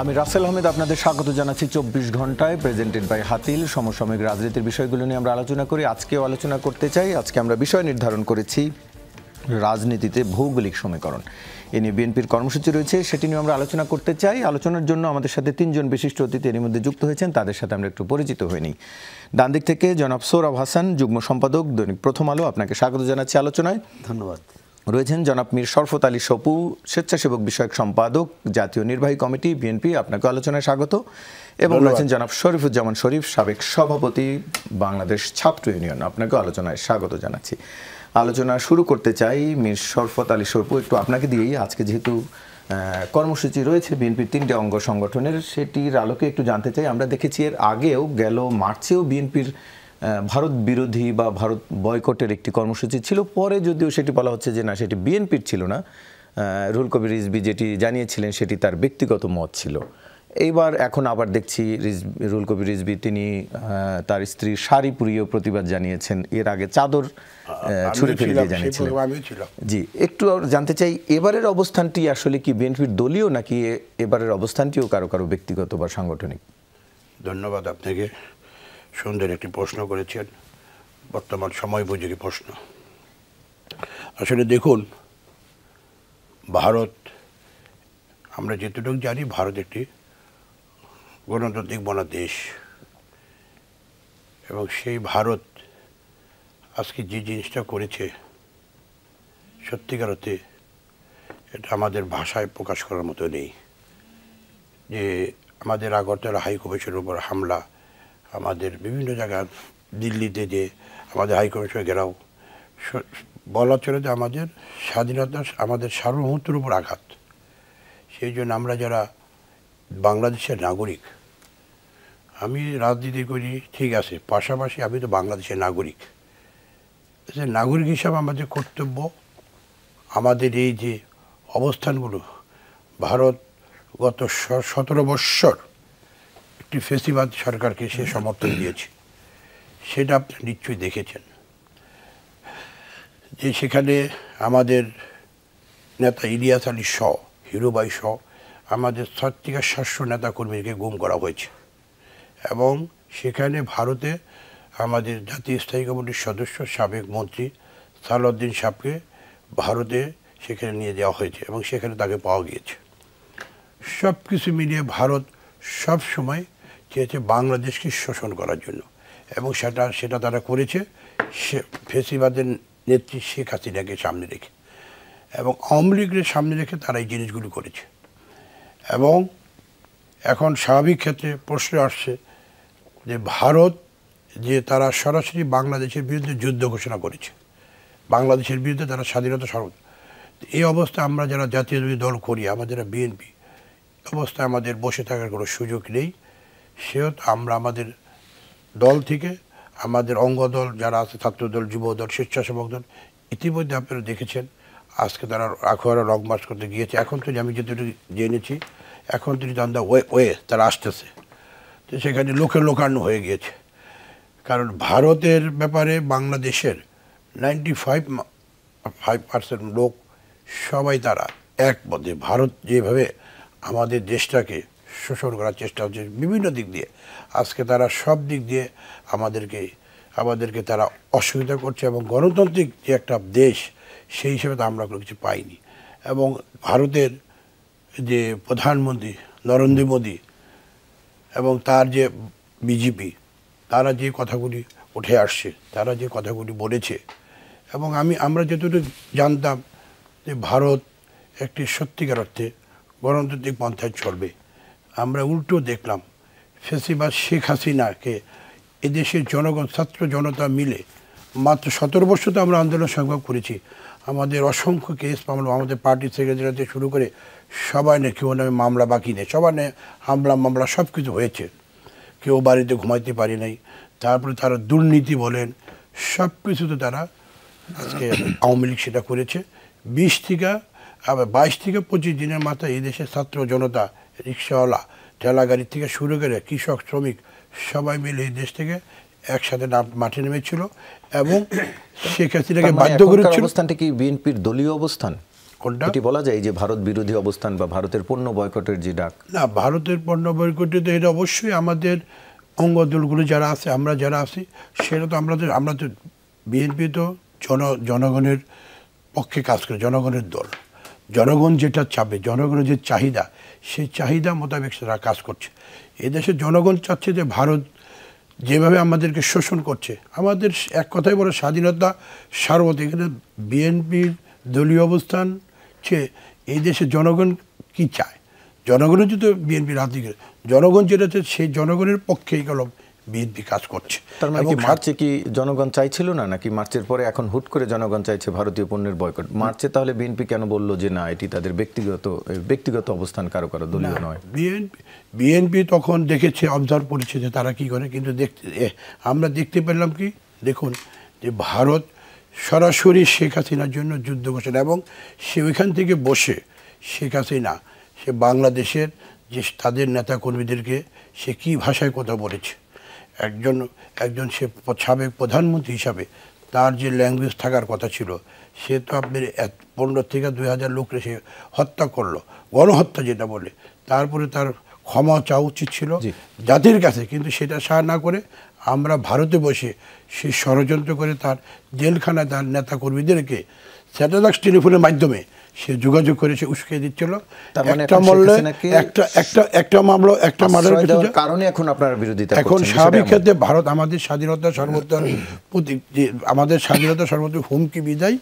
আমি রাসেল আহমেদ আপনাদের স্বাগত জানাচ্ছি 24 ঘন্টায় প্রেজেন্টেড বাই হাতিল। সমসাময়িক রাজনীতির বিষয়গুলো নিয়ে আমরা আলোচনা করি। আজকেও আলোচনা করতে চাই। আজকে আমরা বিষয় নির্ধারণ করেছি রাজনীতিতে ভৌগোলিক সমীকরণ। এ নিয়ে বিএনপির কর্মসূচি রয়েছে, সেটি নিয়ে আমরা আলোচনা করতে চাই। আলোচনার জন্য আমাদের সাথে 3 জন বিশিষ্ট অতিথি এর মধ্যে যুক্ত হয়েছেন, তাদের সাথে আমরা একটু পরিচিত হয়ে নিই। ডান দিক থেকে জনাব সোহরাব হাসান, যুগ্ম সম্পাদক, দৈনিক প্রথম আলো, আপনাকে স্বাগত জানাচ্ছি আলোচনায়। ধন্যবাদ। রয়েছেন জনাব মীর শরফত আলী সপু, স্বেচ্ছাসেবক বিষয়ক সম্পাদক, জাতীয় নির্বাহী কমিটি, বিএনপি, আপনাকে আলোচনায় স্বাগত। এবং রয়েছেন জনাব শরীফুজ্জামান শরীফ, সাবেক সভাপতি, বাংলাদেশ ছাত্র ইউনিয়ন, আপনাকে আলোচনায় স্বাগত জানাচ্ছি। আলোচনা শুরু করতে চাই মীর শরফত আলী সপু, একটু আপনাকে দিয়েই। আজকে যেহেতু কর্মসূচি রয়েছে বিএনপির 3টে অঙ্গ সংগঠনের, সেটির আলোকে একটু জানতে চাই। আমরা দেখেছি এর আগেও গেল মার্চেও বিএনপির ভারত বিরোধী বা ভারত বয়কটের একটি কর্মসূচি ছিল। পরে যদিও সেটি বলা হচ্ছে যে না, সেটি বিএনপির ছিল না, রুহুল কবির রিজভী যেটি জানিয়েছিলেন সেটি তার ব্যক্তিগত মত ছিল। এইবার এখন আবার দেখছি রুহুল কবির রিজভী তিনি তার স্ত্রীর শাড়ি পরিয়েও প্রতিবাদ জানিয়েছেন। এর আগে চাদর ছুঁড়ে ফেলে দিয়ে জানিয়েছিলেন। জি, একটু জানতে চাই এবারের অবস্থানটি আসলে কি বিএনপির দলীয়, নাকি এবারের অবস্থানটিও কারো কারো ব্যক্তিগত বা সাংগঠনিক? ধন্যবাদ আপনাকে, সুন্দর একটি প্রশ্ন করেছেন, বর্তমান সময় উপযোগী প্রশ্ন। আসলে দেখুন, ভারত, আমরা যেটুকু জানি ভারত একটি গণতান্ত্রিক বনা দেশ, এবং সেই ভারত আজকে যে জিনিসটা করেছে সত্যিকার অর্থে এটা আমাদের ভাষায় প্রকাশ করার মতো নেই। যে আমাদের আগরতলা হাই কমিশনের উপর হামলা, আমাদের বিভিন্ন জায়গায়, দিল্লিতে যে আমাদের হাই কমিশন ঘেরাও, বলা চলে যে আমাদের স্বাধীনতা, আমাদের সার্বভৌমত্বের উপর আঘাত। সেই জন্য আমরা যারা বাংলাদেশের নাগরিক, আমি রাজনীতি করি ঠিক আছে, পাশাপাশি আমি তো বাংলাদেশের নাগরিক। নাগরিক হিসাবে আমাদের কর্তব্য, আমাদের এই যে অবস্থানগুলো, ভারত গত 17 বৎসর একটি ফেসিবাদ সরকারকে সে সমর্থন দিয়েছে, সেটা আপনি নিশ্চয়ই দেখেছেন। যে সেখানে আমাদের নেতা ইলিয়াস আলী শাহ, হিরুভাই শাহ, আমাদের 700 নেতাকর্মীকে গুম করা হয়েছে। এবং সেখানে ভারতে আমাদের জাতীয় স্থায়ী কমিটির সদস্য, সাবেক মন্ত্রী সালাউদ্দিন সাহেবকে ভারতে সেখানে নিয়ে যাওয়া হয়েছে এবং সেখানে তাকে পাওয়া গিয়েছে। সব কিছু মিলিয়ে ভারত সব সময় চেয়েছে বাংলাদেশকে শোষণ করার জন্য, এবং সেটা তারা করেছে ফেসিবাদের নেত্রী শেখ হাসিনাকে সামনে রেখে, এবং আওয়ামী লীগের সামনে রেখে তারা এই জিনিসগুলো করেছে। এবং এখন স্বাভাবিক ক্ষেত্রে প্রশ্ন আসছে যে ভারত যে তারা সরাসরি বাংলাদেশের বিরুদ্ধে যুদ্ধ ঘোষণা করেছে, বাংলাদেশের বিরুদ্ধে তারা স্বাধীনতা সর্ব, এই অবস্থায় আমরা যারা জাতীয় দল করি, আমাদের বিএনপি, অবস্থায় আমাদের বসে থাকার কোনো সুযোগ নেই। সেহেতু আমরা আমাদের দল থেকে, আমাদের অঙ্গদল যারা আছে, ছাত্রদল, যুবদল, স্বেচ্ছাসেবক দল, ইতিমধ্যে আপনারা দেখেছেন আজকে তারা আখড়া লং মার্চ করতে গিয়েছে। এখন তো আমি যেটুকু জেনেছি, এখন তিনি দান্দা ওয়ে তারা আসতেছে, তো সেখানে লোকারণ্য হয়ে গিয়েছে। কারণ ভারতের ব্যাপারে বাংলাদেশের 95% লোক সবাই তারা একমতে। ভারত যেভাবে আমাদের দেশটাকে শোষণ করার চেষ্টা হচ্ছে বিভিন্ন দিক দিয়ে, আজকে তারা সব দিক দিয়ে আমাদেরকে তারা অসুবিধা করছে, এবং গণতান্ত্রিক যে একটা দেশ সেই হিসেবে তো আমরা কোনো কিছু পাইনি। এবং ভারতের যে প্রধানমন্ত্রী নরেন্দ্র মোদী এবং তার যে বিজেপি, তারা যে কথাগুলি উঠে আসছে, তারা যে কথাগুলি বলেছে, এবং আমরা যতটুকু জানতাম যে ভারত একটি সত্যিকার অর্থে গণতান্ত্রিক পন্থায় চলবে, আমরা উল্টো দেখলাম ফেসিবাদ শেখ হাসিনাকে এদেশের জনগণ, ছাত্র জনতা মিলে মাত্র 17 বছর তো আমরা আন্দোলন সংগ্রাম করেছি। আমাদের অসংখ্য কেস মামলা, আমাদের পার্টি সেক্রেটারি থেকে শুরু করে সবাই নেই, কেউ নামে মামলা বাকি নেই, সবাই নেই মামলা সব কিছু হয়েছে, কেউ বাড়িতে ঘুমাইতে পারি নাই। তারপরে তারা দুর্নীতি বলেন, সব কিছুতে তারা আজকে আওয়ামী লীগ সেটা করেছে। 22 থেকে 25 দিনের মাথায় এই দেশের ছাত্র জনতা, রিক্সাওয়ালা, ঠেলাগাড়ি থেকে শুরু করে কৃষক, শ্রমিক সবাই মিলে এই দেশ থেকে একসাথে মাঠে নেমেছিল এবং শেখ হাসিনাকে বাধ্য করেছিল। অবস্থানটা কি বিএনপির দলীয় অবস্থান? কোনটা এটি বলা যায় যে ভারত বিরোধী অবস্থান বা ভারতের পণ্য বয়কটের যে ডাক? না, ভারতের পণ্য বয়কটে তো এটা অবশ্যই আমাদের অঙ্গ দলগুলো যারা আছে, আমরা যারা আছি, সেটা তো আমরা তো বিএনপি তো জনগণের পক্ষে কাজ করে, জনগণের দল। জনগণ যেটা চাবে, জনগণের যে চাহিদা, সেই চাহিদা মোতাবেক তারা কাজ করছে। এদেশে জনগণ চাচ্ছে যে ভারত যেভাবে আমাদেরকে শোষণ করছে, আমাদের এক কথায় বলে স্বাধীনতা সার্বভৌম। এখানে বিএনপির দলীয় অবস্থান চেয়ে এই দেশে জনগণ কি চায়, জনগণের যদি বিএনপি রাজনীতি করে, জনগণ যেটা চায় সেই জনগণের পক্ষেই গেল বিএনপি কাজ করছে। তার মানে কি মার্চে কি জনগণ চাইছিল না, নাকি মার্চের পরে এখন হুট করে জনগণ চাইছে ভারতীয় পণ্যের বয়কট? মার্চে তাহলে বিএনপি কেন বললো যে না, এটি তাদের ব্যক্তিগত অবস্থান, কারো দলীয় নয়? বিএনপি তখন দেখেছে, অবজার্ভ করেছে যে তারা কি করে, কিন্তু আমরা দেখতে পেলাম কি, দেখুন যে ভারত সরাসরি শেখ হাসিনার জন্য যুদ্ধ ঘোষণা, এবং সে ওইখান থেকে বসে শেখ হাসিনা সে বাংলাদেশের যে তাদের নেতা কর্মীদেরকে সে কি ভাষায় কথা বলেছে। একজন সে সাবেক প্রধানমন্ত্রী হিসাবে তার যে ল্যাঙ্গুয়েজ থাকার কথা ছিল, সে তো আপনার 15 থেকে 2000 লোকরে সে হত্যা করলো, গণহত্যা যেটা বলে। তারপরে তার ক্ষমা চাওয়া উচিত ছিল জাতির কাছে, কিন্তু সেটা সাহায্য না করে আমরা ভারতে বসে সে ষড়যন্ত্র করে তার জেলখানায় তার নেতা কর্মীদেরকে স্যাটেলাইট টেলিফোনের মাধ্যমে সে যোগাযোগ করে সে উস্কে দিচ্ছিল। কারণে এখন আপনারা বিরোধিতা করছেন। এখন স্বাভাবিক ক্ষেত্রে ভারত আমাদের স্বাধীনতা সর্বোচ্চ হুমকি বিদায়।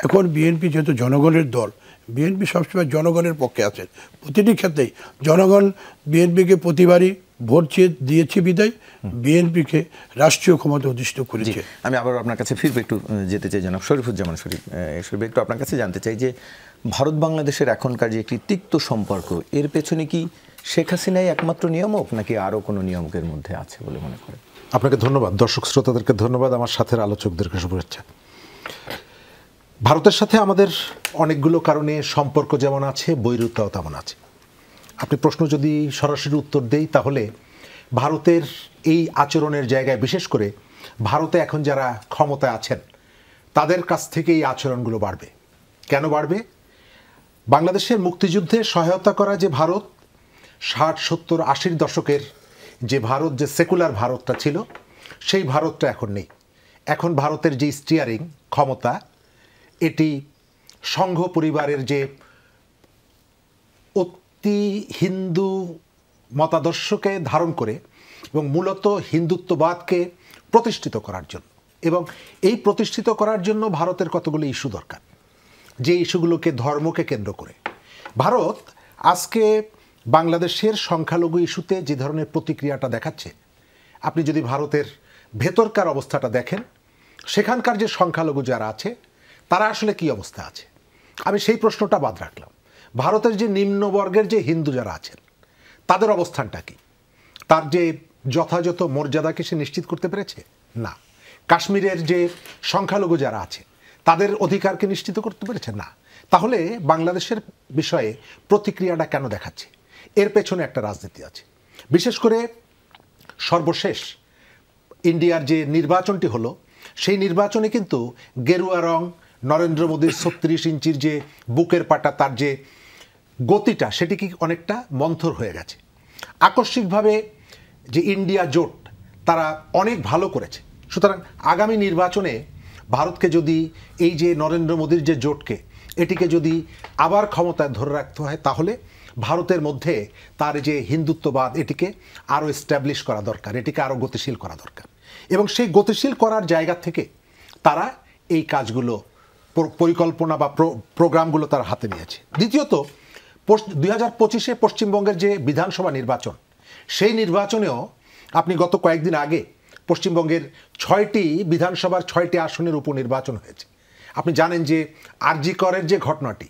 এখন বিএনপি যেহেতু জনগণের দল, বিএনপি সবসময় জনগণের পক্ষে আছে প্রতিটি ক্ষেত্রেই। জনগণ বিএনপিকে প্রতিবারই ভোট দিয়েছে বিদায় বিএনপিকে রাষ্ট্রীয় ক্ষমতা অধিষ্ঠিত করেছে। আমি আবার আপনার কাছে ফিরবে, একটু যেতে চাই জনাব শরীফুজ্জামান শরীফ, একটু আপনার কাছে জানতে চাই যে ভারত বাংলাদেশের এখনকার যে একটি তিক্ত সম্পর্ক, এর পেছনে কি শেখ হাসিনাই একমাত্র নিয়ামক, নাকি আরও কোনো নিয়ামকের মধ্যে আছে বলে মনে করেন? আপনাকে ধন্যবাদ, দর্শক শ্রোতাদেরকে ধন্যবাদ, আমার সাথে আলোচকদেরকে শুভেচ্ছা। ভারতের সাথে আমাদের অনেকগুলো কারণে সম্পর্ক যেমন আছে, বৈরুতাও তেমন আছে। আপনি প্রশ্ন যদি সরাসরি উত্তর দেই, তাহলে ভারতের এই আচরণের জায়গায়, বিশেষ করে ভারতে এখন যারা ক্ষমতায় আছেন, তাদের কাছ থেকে এই আচরণগুলো বাড়বে। কেন বাড়বে? বাংলাদেশের মুক্তিযুদ্ধে সহায়তা করা যে ভারত, 60, 70, 80 দশকের যে ভারত, যে সেকুলার ভারতটা ছিল, সেই ভারতটা এখন নেই। এখন ভারতের যে স্টিয়ারিং ক্ষমতা, এটি সংঘ পরিবারের যে অতি হিন্দু মতাদর্শকে ধারণ করে এবং মূলত হিন্দুত্ববাদকে প্রতিষ্ঠিত করার জন্য, এবং এই প্রতিষ্ঠিত করার জন্য ভারতের কতগুলো ইস্যু দরকার, যে ইস্যুগুলোকে ধর্মকে কেন্দ্র করে। ভারত আজকে বাংলাদেশের সংখ্যালঘু ইস্যুতে যে ধরনের প্রতিক্রিয়াটা দেখাচ্ছে, আপনি যদি ভারতের ভেতরকার অবস্থাটা দেখেন, সেখানকার যে সংখ্যালঘু যারা আছে তারা আসলে কি অবস্থা আছে, আমি সেই প্রশ্নটা বাদ রাখলাম। ভারতের যে নিম্নবর্গের যে হিন্দু যারা আছেন, তাদের অবস্থানটা কি? তার যে যথাযথ মর্যাদাকে সে নিশ্চিত করতে পেরেছে? না। কাশ্মীরের যে সংখ্যালঘু যারা আছে, তাদের অধিকারকে নিশ্চিত করতে পেরেছে? না। তাহলে বাংলাদেশের বিষয়ে প্রতিক্রিয়াটা কেন দেখাচ্ছে? এর পেছনে একটা রাজনীতি আছে। বিশেষ করে সর্বশেষ ইন্ডিয়ার যে নির্বাচনটি হলো, সেই নির্বাচনে কিন্তু গেরুয়া রং, নরেন্দ্র মোদীর 36 ইঞ্চির যে বুকের পাটা, তার যে গতিটা, সেটি কি অনেকটা মন্থর হয়ে গেছে। আকস্মিকভাবে যে ইন্ডিয়া জোট, তারা অনেক ভালো করেছে। সুতরাং আগামী নির্বাচনে ভারতকে যদি এই যে নরেন্দ্র মোদীর যে জোটকে, এটিকে যদি আবার ক্ষমতায় ধরে রাখতে হয়, তাহলে ভারতের মধ্যে তার যে হিন্দুত্ববাদ, এটিকে আরও এস্টাবলিশ করা দরকার, এটিকে আরও গতিশীল করা দরকার। এবং সেই গতিশীল করার জায়গা থেকে তারা এই কাজগুলো, পরিকল্পনা বা প্রোগ্রামগুলো তারা হাতে নিয়েছে। দ্বিতীয়ত, 2025-এ পশ্চিমবঙ্গের যে বিধানসভা নির্বাচন, সেই নির্বাচনেও আপনি গত কয়েকদিন আগে পশ্চিমবঙ্গের 6টি বিধানসভার 6টি আসনের উপনির্বাচন হয়েছে। আপনি জানেন যে আরজি করের যে ঘটনাটি,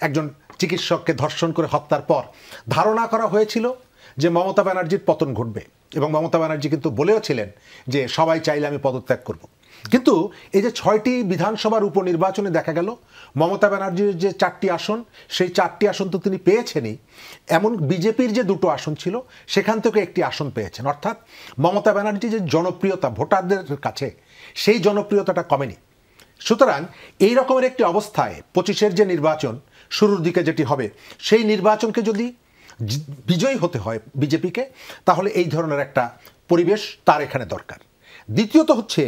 একজন চিকিৎসককে ধর্ষণ করে হত্যার পর ধারণা করা হয়েছিল যে মমতা ব্যানার্জির পতন ঘটবে, এবং মমতা ব্যানার্জি কিন্তু বলেও ছিলেন যে সবাই চাইলে আমি পদত্যাগ করব। কিন্তু এই যে 6টি বিধানসভার উপনির্বাচনে দেখা গেল মমতা ব্যানার্জির যে 4টি আসন, সেই 4টি আসন তো তিনি পেয়েছেনই, এমন বিজেপির যে 2টো আসন ছিল সেখান থেকে একটি আসন পেয়েছেন। অর্থাৎ মমতা ব্যানার্জি যে জনপ্রিয়তা ভোটারদের কাছে, সেই জনপ্রিয়তাটা কমেনি। সুতরাং এই রকমের একটি অবস্থায় 25-এর যে নির্বাচন শুরুর দিকে যেটি হবে, সেই নির্বাচনকে যদি বিজয়ী হতে হয় বিজেপিকে, তাহলে এই ধরনের একটা পরিবেশ তার এখানে দরকার। দ্বিতীয়ত হচ্ছে,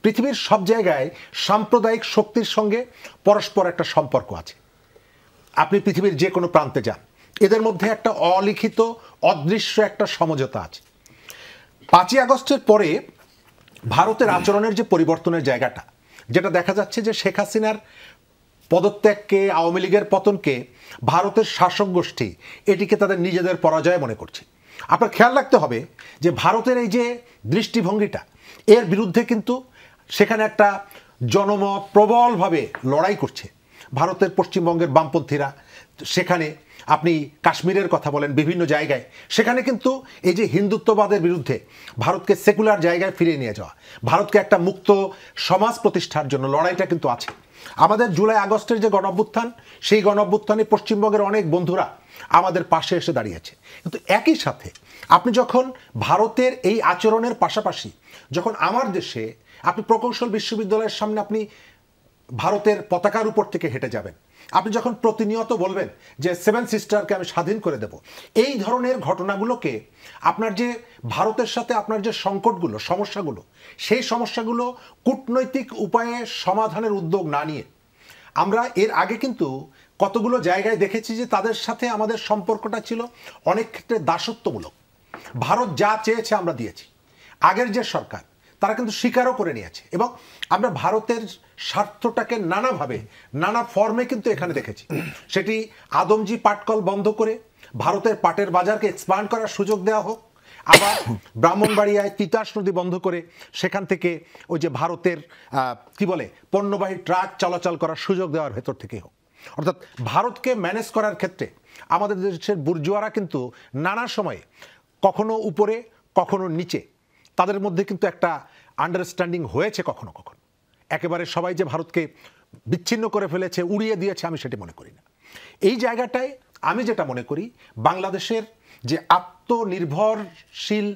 পৃথিবীর সব জায়গায় সাম্প্রদায়িক শক্তির সঙ্গে পরস্পর একটা সম্পর্ক আছে। আপনি পৃথিবীর যে কোনো প্রান্তে যান, এদের মধ্যে একটা অলিখিত অদৃশ্য একটা সমঝোতা আছে। 5ই আগস্টের পরে ভারতের আচরণের যে পরিবর্তনের জায়গাটা, যেটা দেখা যাচ্ছে যে শেখ হাসিনার পদত্যাগকে, আওয়ামী লীগের পতনকে ভারতের শাসক গোষ্ঠী এটিকে তাদের নিজেদের পরাজয় মনে করছে। আপনার খেয়াল রাখতে হবে যে ভারতের এই যে দৃষ্টিভঙ্গিটা, এর বিরুদ্ধে কিন্তু সেখানে একটা জনমত প্রবলভাবে লড়াই করছে। ভারতের পশ্চিমবঙ্গের বামপন্থীরা, সেখানে আপনি কাশ্মীরের কথা বলেন, বিভিন্ন জায়গায় সেখানে কিন্তু এই যে হিন্দুত্ববাদের বিরুদ্ধে ভারতকে সেকুলার জায়গায় ফিরিয়ে নিয়ে যাওয়া, ভারতকে একটা মুক্ত সমাজ প্রতিষ্ঠার জন্য লড়াইটা কিন্তু আছে। আমাদের জুলাই আগস্টের যে গণঅভ্যুত্থান, সেই গণঅভ্যুত্থানে পশ্চিমবঙ্গের অনেক বন্ধুরা আমাদের পাশে এসে দাঁড়িয়েছে। কিন্তু একই সাথে আপনি যখন ভারতের এই আচরণের পাশাপাশি যখন আমার দেশে আপনি প্রকৌশল বিশ্ববিদ্যালয়ের সামনে আপনি ভারতের পতাকার উপর থেকে হেঁটে যাবেন, আপনি যখন প্রতিনিয়ত বলবেন যে 7 সিস্টারকে আমি স্বাধীন করে দেব, এই ধরনের ঘটনাগুলোকে আপনার যে ভারতের সাথে আপনার যে সংকটগুলো, সমস্যাগুলো, সেই সমস্যাগুলো কূটনৈতিক উপায়ে সমাধানের উদ্যোগ না নিয়ে, আমরা এর আগে কিন্তু কতগুলো জায়গায় দেখেছি যে তাদের সাথে আমাদের সম্পর্কটা ছিল অনেক ক্ষেত্রে দাসত্বমূলক। ভারত যা চেয়েছে আমরা দিয়েছি। আগের যে সরকার, তারা কিন্তু স্বীকারও করে নিয়েছে, এবং আমরা ভারতের স্বার্থটাকে নানাভাবে, নানা ফর্মে কিন্তু এখানে দেখেছি। সেটি আদমজি পাটকল বন্ধ করে ভারতের পাটের বাজারকে এক্সপান্ড করার সুযোগ দেওয়া হোক, আবার ব্রাহ্মণবাড়িয়ায় তিতাস নদী বন্ধ করে সেখান থেকে ওই যে ভারতের কি বলে পণ্যবাহী ট্রাক চলাচল করার সুযোগ দেওয়ার ভেতর থেকে হোক। অর্থাৎ ভারতকে ম্যানেজ করার ক্ষেত্রে আমাদের দেশের বুর্জোয়ারা কিন্তু নানা সময়ে কখনো উপরে কখনো নিচে, তাদের মধ্যে কিন্তু একটা আন্ডারস্ট্যান্ডিং হয়েছে কখনো কখনো। একেবারে সবাই যে ভারতকে বিচ্ছিন্ন করে ফেলেছে, উড়িয়ে দিয়েছে, আমি সেটি মনে করি না। এই জায়গাটায় আমি যেটা মনে করি, বাংলাদেশের যে আত্মনির্ভরশীল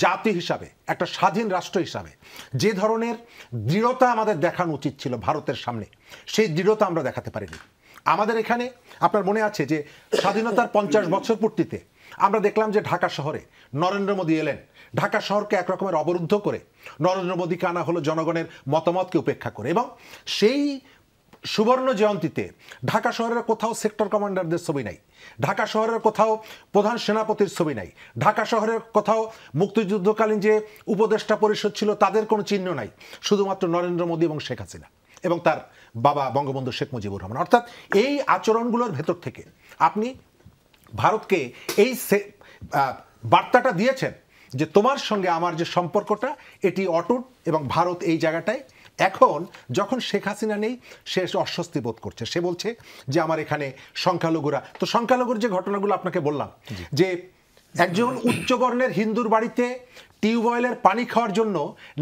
জাতি হিসাবে, একটা স্বাধীন রাষ্ট্র হিসাবে যে ধরনের দৃঢ়তা আমাদের দেখানো উচিত ছিল ভারতের সামনে, সেই দৃঢ়তা আমরা দেখাতে পারিনি। আমাদের এখানে আপনার মনে আছে যে স্বাধীনতার 50 বছর পূর্তিতে আমরা দেখলাম যে ঢাকা শহরে নরেন্দ্র মোদী এলেন, ঢাকা শহরকে একরকমের অবরুদ্ধ করে নরেন্দ্র মোদীকে আনা হলো জনগণের মতামতকে উপেক্ষা করে, এবং সেই সুবর্ণ জয়ন্তীতে ঢাকা শহরের কোথাও সেক্টর কমান্ডারদের ছবি নাই, ঢাকা শহরের কোথাও প্রধান সেনাপতির ছবি নাই, ঢাকা শহরের কোথাও মুক্তিযুদ্ধকালীন যে উপদেষ্টা পরিষদ ছিল তাদের কোনো চিহ্ন নাই, শুধুমাত্র নরেন্দ্র মোদী এবং শেখ হাসিনা এবং তার বাবা বঙ্গবন্ধু শেখ মুজিবুর রহমান। অর্থাৎ এই আচরণগুলোর ভেতর থেকে আপনি ভারতকে এই বার্তাটা দিয়েছেন যে তোমার সঙ্গে আমার যে সম্পর্কটা এটি অটুট, এবং ভারত এই জায়গাটায় এখন যখন শেখ হাসিনা নেই সে অস্বস্তি বোধ করছে। সে বলছে যে আমার এখানে সংখ্যালঘুরা, তো সংখ্যালঘুর যে ঘটনাগুলো আপনাকে বললাম, যে একজন উচ্চবর্ণের হিন্দুর বাড়িতে টিউবওয়েলের পানি খাওয়ার জন্য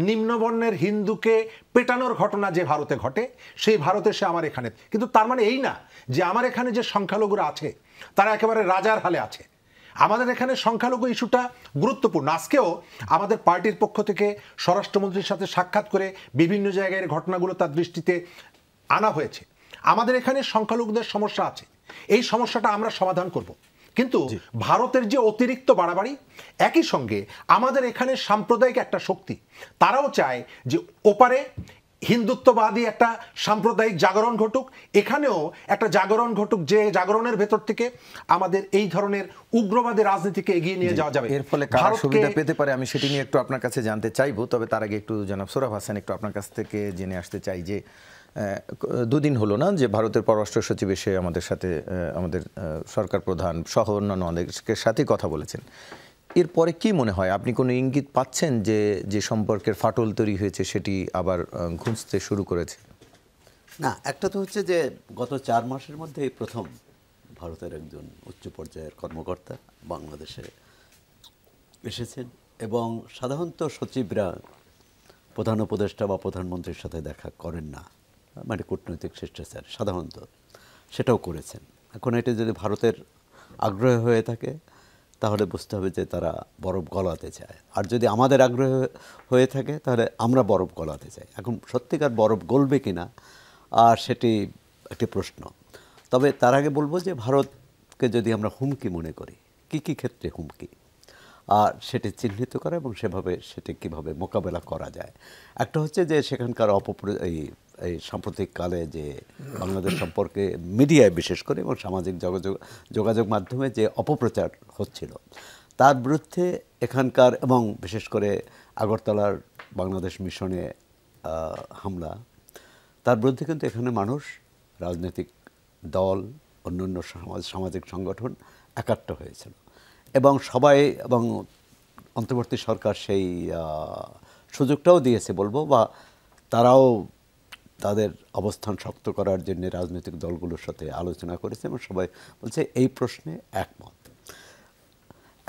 নিম্নবর্ণের হিন্দুকে পেটানোর ঘটনা যে ভারতে ঘটে, সেই ভারতে সে আমার এখানে, কিন্তু তার মানে এই না যে আমার এখানে যে সংখ্যালঘুরা আছে তারা একেবারে রাজার হালে আছে। আমাদের এখানে সংখ্যালঘু ইস্যুটা গুরুত্বপূর্ণ। আজকেও আমাদের পার্টির পক্ষ থেকে স্বরাষ্ট্রমন্ত্রীর সাথে সাক্ষাৎ করে বিভিন্ন জায়গায় ঘটনাগুলো তার দৃষ্টিতে আনা হয়েছে। আমাদের এখানে সংখ্যালঘুদের সমস্যা আছে, এই সমস্যাটা আমরা সমাধান করব। কিন্তু ভারতের যে অতিরিক্ত বাড়াবাড়ি, একই সঙ্গে আমাদের এখানে সাম্প্রদায়িক একটা শক্তি, তারাও চায় যে ওপারে হিন্দুত্ববাদী একটা সাম্প্রদায়িক জাগরণ ঘটুক, এখানেও একটা জাগরণ ঘটুক, যে জাগরণের ভেতর থেকে আমাদের এই ধরনের উগ্রবাদী রাজনীতিকে এগিয়ে নিয়ে যাওয়া যাবে। এর ফলে কারা সুবিধা পেতে পারে আমি সেটি নিয়ে একটু আপনার কাছে জানতে চাইবো। তবে তার আগে একটু জনাব সোহরাব হাসান, একটু আপনার কাছ থেকে জেনে আসতে চাই যে দুদিন হলো না যে ভারতের পররাষ্ট্র সচিব এসে আমাদের সাথে, আমাদের সরকার প্রধান সহ অন্যান্য অনেকের সাথে কথা বলেছেন। এরপরে কি মনে হয়, আপনি কোনো ইঙ্গিত পাচ্ছেন যে যে সম্পর্কের ফাটল তৈরি হয়েছে সেটি আবার ঘুঁচতে শুরু করেছে? না, একটা তো হচ্ছে যে গত 4 মাসের মধ্যে এই প্রথম ভারতের একজন উচ্চ পর্যায়ের কর্মকর্তা বাংলাদেশে এসেছেন, এবং সাধারণত সচিবরা প্রধান উপদেষ্টা বা প্রধানমন্ত্রীর সাথে দেখা করেন না, মানে কূটনৈতিক শিষ্টাচার সাধারণত, সেটাও করেছেন। এখন এটা যদি ভারতের আগ্রহ হয়ে থাকে তাহলে বুঝতে হবে যে তারা বরফ গলাতে চায়, আর যদি আমাদের আগ্রহ হয়ে থাকে তাহলে আমরা বরফ গলাতে চাই। এখন সত্যিকার বরফ গলবে কিনা সেটি একটি প্রশ্ন। তবে তার আগে বলবো যে ভারতকে যদি আমরা হুমকি মনে করি, কি কি ক্ষেত্রে হুমকি, আর সেটি চিহ্নিত করা এবং সেভাবে সেটি কীভাবে মোকাবেলা করা যায়। একটা হচ্ছে যে সেখানকার এই সাম্প্রতিক কালে যে বাংলাদেশ সম্পর্কে মিডিয়ায় বিশেষ করে এবং সামাজিক যোগাযোগ মাধ্যমে যে অপপ্রচার হচ্ছিল, তার বিরুদ্ধে এখানকার এবং বিশেষ করে আগরতলার বাংলাদেশ মিশনে হামলা, তার বিরুদ্ধে কিন্তু এখানে মানুষ, রাজনৈতিক দল, অন্যান্য সামাজিক সংগঠন একাট্ট হয়েছিল এবং সবাই, এবং অন্তর্বর্তী সরকার সেই সুযোগটাও দিয়েছে বলবো, বা তারাও তাদের অবস্থান শক্ত করার জন্য রাজনৈতিক দলগুলোর সাথে আলোচনা করেছে এবং সবাই বলছে এই প্রশ্নে একমত।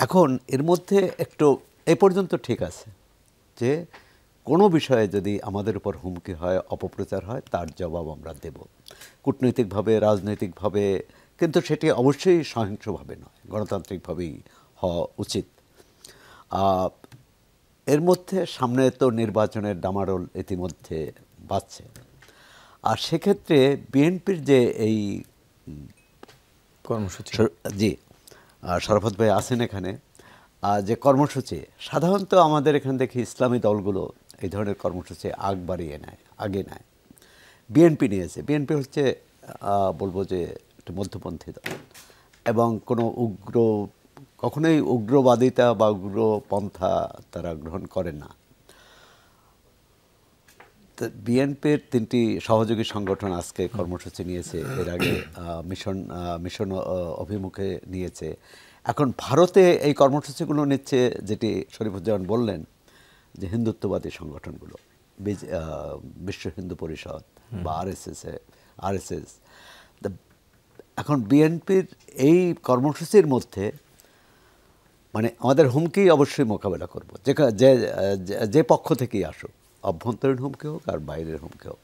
এখন এর মধ্যে একটু এই পর্যন্ত ঠিক আছে যে কোনো বিষয়ে যদি আমাদের উপর হুমকি হয়, অপপ্রচার হয়, তার জবাব আমরা দেব কূটনৈতিকভাবে, রাজনৈতিকভাবে, কিন্তু সেটি অবশ্যই সহিংসভাবে নয়, গণতান্ত্রিকভাবেই হওয়া উচিত। এর মধ্যে সামনে তো নির্বাচনের ডামাডোল ইতিমধ্যে বাজছে, আর সেক্ষেত্রে বিএনপির যে এই কর্মসূচি, জি শরাফত ভাই আছেন এখানে, যে কর্মসূচি, সাধারণত আমাদের এখানে দেখি ইসলামী দলগুলো এই ধরনের কর্মসূচি আগে নেয়। বিএনপি নিয়েছে। বিএনপি হচ্ছে বলবো যে একটা মধ্যপন্থী দল এবং কোনো কখনোই উগ্রবাদিতা বা উগ্রপন্থা তারা গ্রহণ করে না। বিএনপির 3টি সহযোগী সংগঠন আজকে কর্মসূচি নিয়েছে, এর আগে মিশন অভিমুখে নিয়েছে। এখন ভারতে এই কর্মসূচিগুলো নিচ্ছে, যেটি শরীফুজ্জামান বললেন যে হিন্দুত্ববাদী সংগঠনগুলো, বিশ্ব হিন্দু পরিষদ বা আরএসএস। এখন বিএনপির এই কর্মসূচির মধ্যে মানে আমাদের হুমকি অবশ্যই মোকাবেলা করব, যে পক্ষ থেকেই আসুক, অভ্যন্তরীণ হুমকি হোক আর বাইরের হুমকি হোক।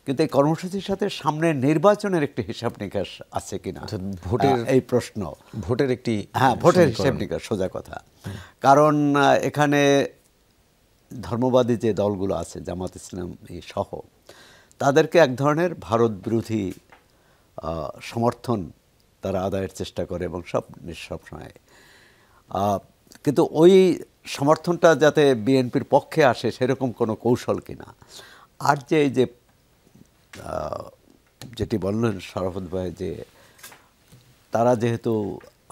কিন্তু এই কর্মসূচির সাথে সামনের নির্বাচনের একটি হিসাব নিকাশ আছে কিনা, ভোটের এই প্রশ্ন, ভোটের একটি ভোটের হিসাব নিকাশ, সোজা কথা। কারণ এখানে ধর্মবাদী যে দলগুলো আছে, জামাত ইসলাম সহ, তাদেরকে এক ধরনের ভারত বিরোধী সমর্থন তারা আদায়ের চেষ্টা করে এবং সবসময়, কিন্তু ওই সমর্থনটা যাতে বিএনপির পক্ষে আসে সেরকম কোনো কৌশল কিনা। আর যেটি বললেন শরাফত ভাই, যে তারা যেহেতু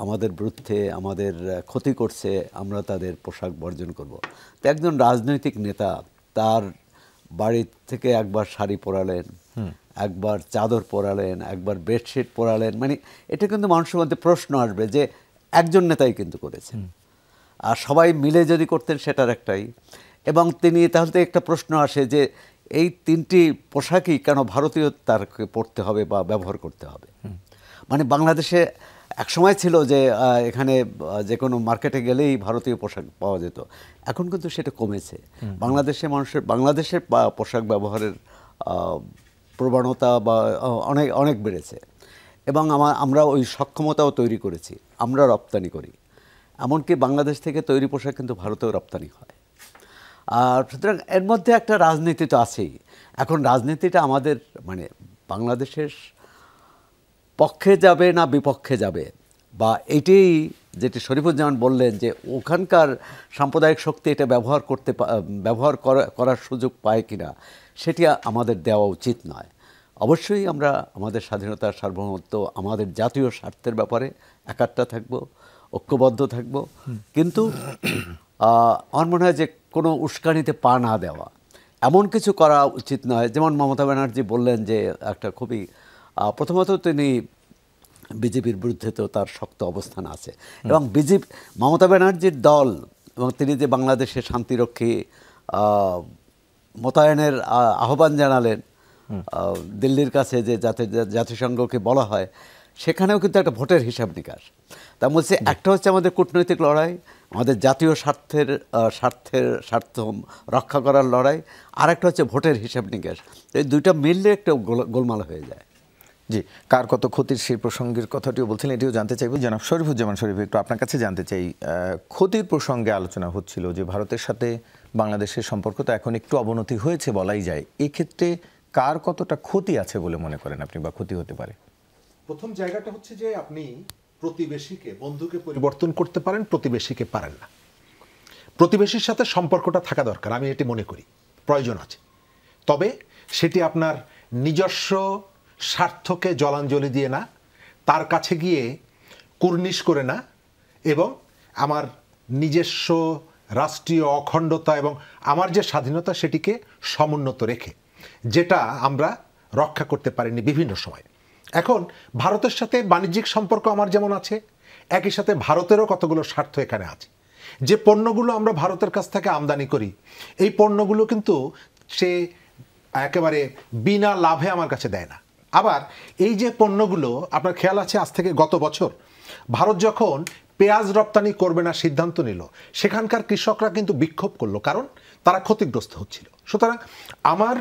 আমাদের বিরুদ্ধে আমাদের ক্ষতি করছে, আমরা তাদের পোশাক বর্জন করব। তো একজন রাজনৈতিক নেতা তার বাড়ি থেকে একবার শাড়ি পরালেন, একবার চাদর পরালেন, একবার বেডশিট পরালেন, মানে এটা কিন্তু মানুষের মধ্যে প্রশ্ন আসবে যে একজন নেতাই কিন্তু করেছেন, আর সবাই মিলে যদি করতেন সেটার একটাই। এবং তাহলে একটা প্রশ্ন আসে যে এই 3টি পোশাকই কেন ভারতীয় তারকে পরতে হবে বা ব্যবহার করতে হবে। মানে বাংলাদেশে এক সময় ছিল যে এখানে যে কোনো মার্কেটে গেলেই ভারতীয় পোশাক পাওয়া যেত, এখন কিন্তু সেটা কমেছে। বাংলাদেশের পোশাক ব্যবহারের প্রবণতা বা অনেক বেড়েছে এবং আমরা ওই সক্ষমতাও তৈরি করেছি, আমরা রপ্তানি করি। এমনকি বাংলাদেশ থেকে তৈরি পোশাক কিন্তু ভারতেও রপ্তানি হয়। আর সুতরাং এর মধ্যে একটা রাজনীতি তো আছেই। এখন রাজনীতিটা আমাদের মানে বাংলাদেশের পক্ষে যাবে না বিপক্ষে যাবে, বা এটাই যেটি শরীফুজ্জামান বললেন যে ওখানকার সাম্প্রদায়িক শক্তি এটা ব্যবহার করার সুযোগ পায় কিনা, সেটি আমাদের দেওয়া উচিত নয়। অবশ্যই আমরা আমাদের স্বাধীনতার সার্বভৌমত্ব, আমাদের জাতীয় স্বার্থের ব্যাপারে একাট্টা থাকব, ঐক্যবদ্ধ থাকব, কিন্তু আমার মনে হয় যে কোনো উস্কানিতে পা না দেওয়া, এমন কিছু করা উচিত নয়। যেমন মমতা ব্যানার্জি বললেন যে একটা খুবই, প্রথমত তিনি বিজেপির বিরুদ্ধে তো তার শক্ত অবস্থান আছে এবং মমতা ব্যানার্জির দল এবং তিনি যে বাংলাদেশে শান্তিরক্ষী মোতায়েনের আহ্বান জানালেন দিল্লির কাছে, যে জাতিসংঘকে বলা হয়, সেখানেও কিন্তু একটা ভোটের হিসাব নিকাশ। তা বলছে একটা হচ্ছে আমাদের কূটনৈতিক লড়াই, আমাদের জাতীয় স্বার্থ রক্ষা করার লড়াই, আর একটা হচ্ছে ভোটের হিসাব নিকাশ। এই দুইটা মিললে একটা গোলমাল হয়ে যায়। জি, কার কত ক্ষতির সেই প্রসঙ্গের কথাটিও বলছিলেন, এটিও জানতে চাইব। জনাব শরীফুজ্জামান শরীফ, একটু আপনার কাছে জানতে চাই, ক্ষতির প্রসঙ্গে আলোচনা হচ্ছিল যে ভারতের সাথে বাংলাদেশের সম্পর্ক তো এখন একটু অবনতি হয়েছে বলাই যায়। এক্ষেত্রে কার কতটা ক্ষতি আছে বলে মনে করেন আপনি, বা ক্ষতি হতে পারে? প্রথম জায়গাটা হচ্ছে যে আপনি প্রতিবেশীকে, বন্ধুকে পরিবর্তন করতে পারেন, প্রতিবেশীকে পারেন না। প্রতিবেশীর সাথে সম্পর্কটা থাকা দরকার, আমি এটি মনে করি প্রয়োজন আছে। তবে সেটি আপনার নিজস্ব স্বার্থকে জলাঞ্জলি দিয়ে না, তার কাছে গিয়ে কুর্নিশ করে না, এবং আমার নিজস্ব রাষ্ট্রীয় অখণ্ডতা এবং আমার যে স্বাধীনতা সেটিকে সমুন্নত রেখে, যেটা আমরা রক্ষা করতে পারিনি বিভিন্ন সময়। এখন ভারতের সাথে বাণিজ্যিক সম্পর্ক আমার যেমন আছে, একই সাথে ভারতেরও কতগুলো স্বার্থ এখানে আছে। যে পণ্যগুলো আমরা ভারতের কাছ থেকে আমদানি করি, এই পণ্যগুলো কিন্তু সে একেবারে বিনা লাভে আমার কাছে দেয় না। আবার এই যে পণ্যগুলো, আপনার খেয়াল আছে আজ থেকে গত বছর ভারত যখন পেঁয়াজ রপ্তানি করবে না সিদ্ধান্ত নিল, সেখানকার কৃষকরা কিন্তু বিক্ষোভ করলো, কারণ তারা ক্ষতিগ্রস্ত হচ্ছিল। সুতরাং আমার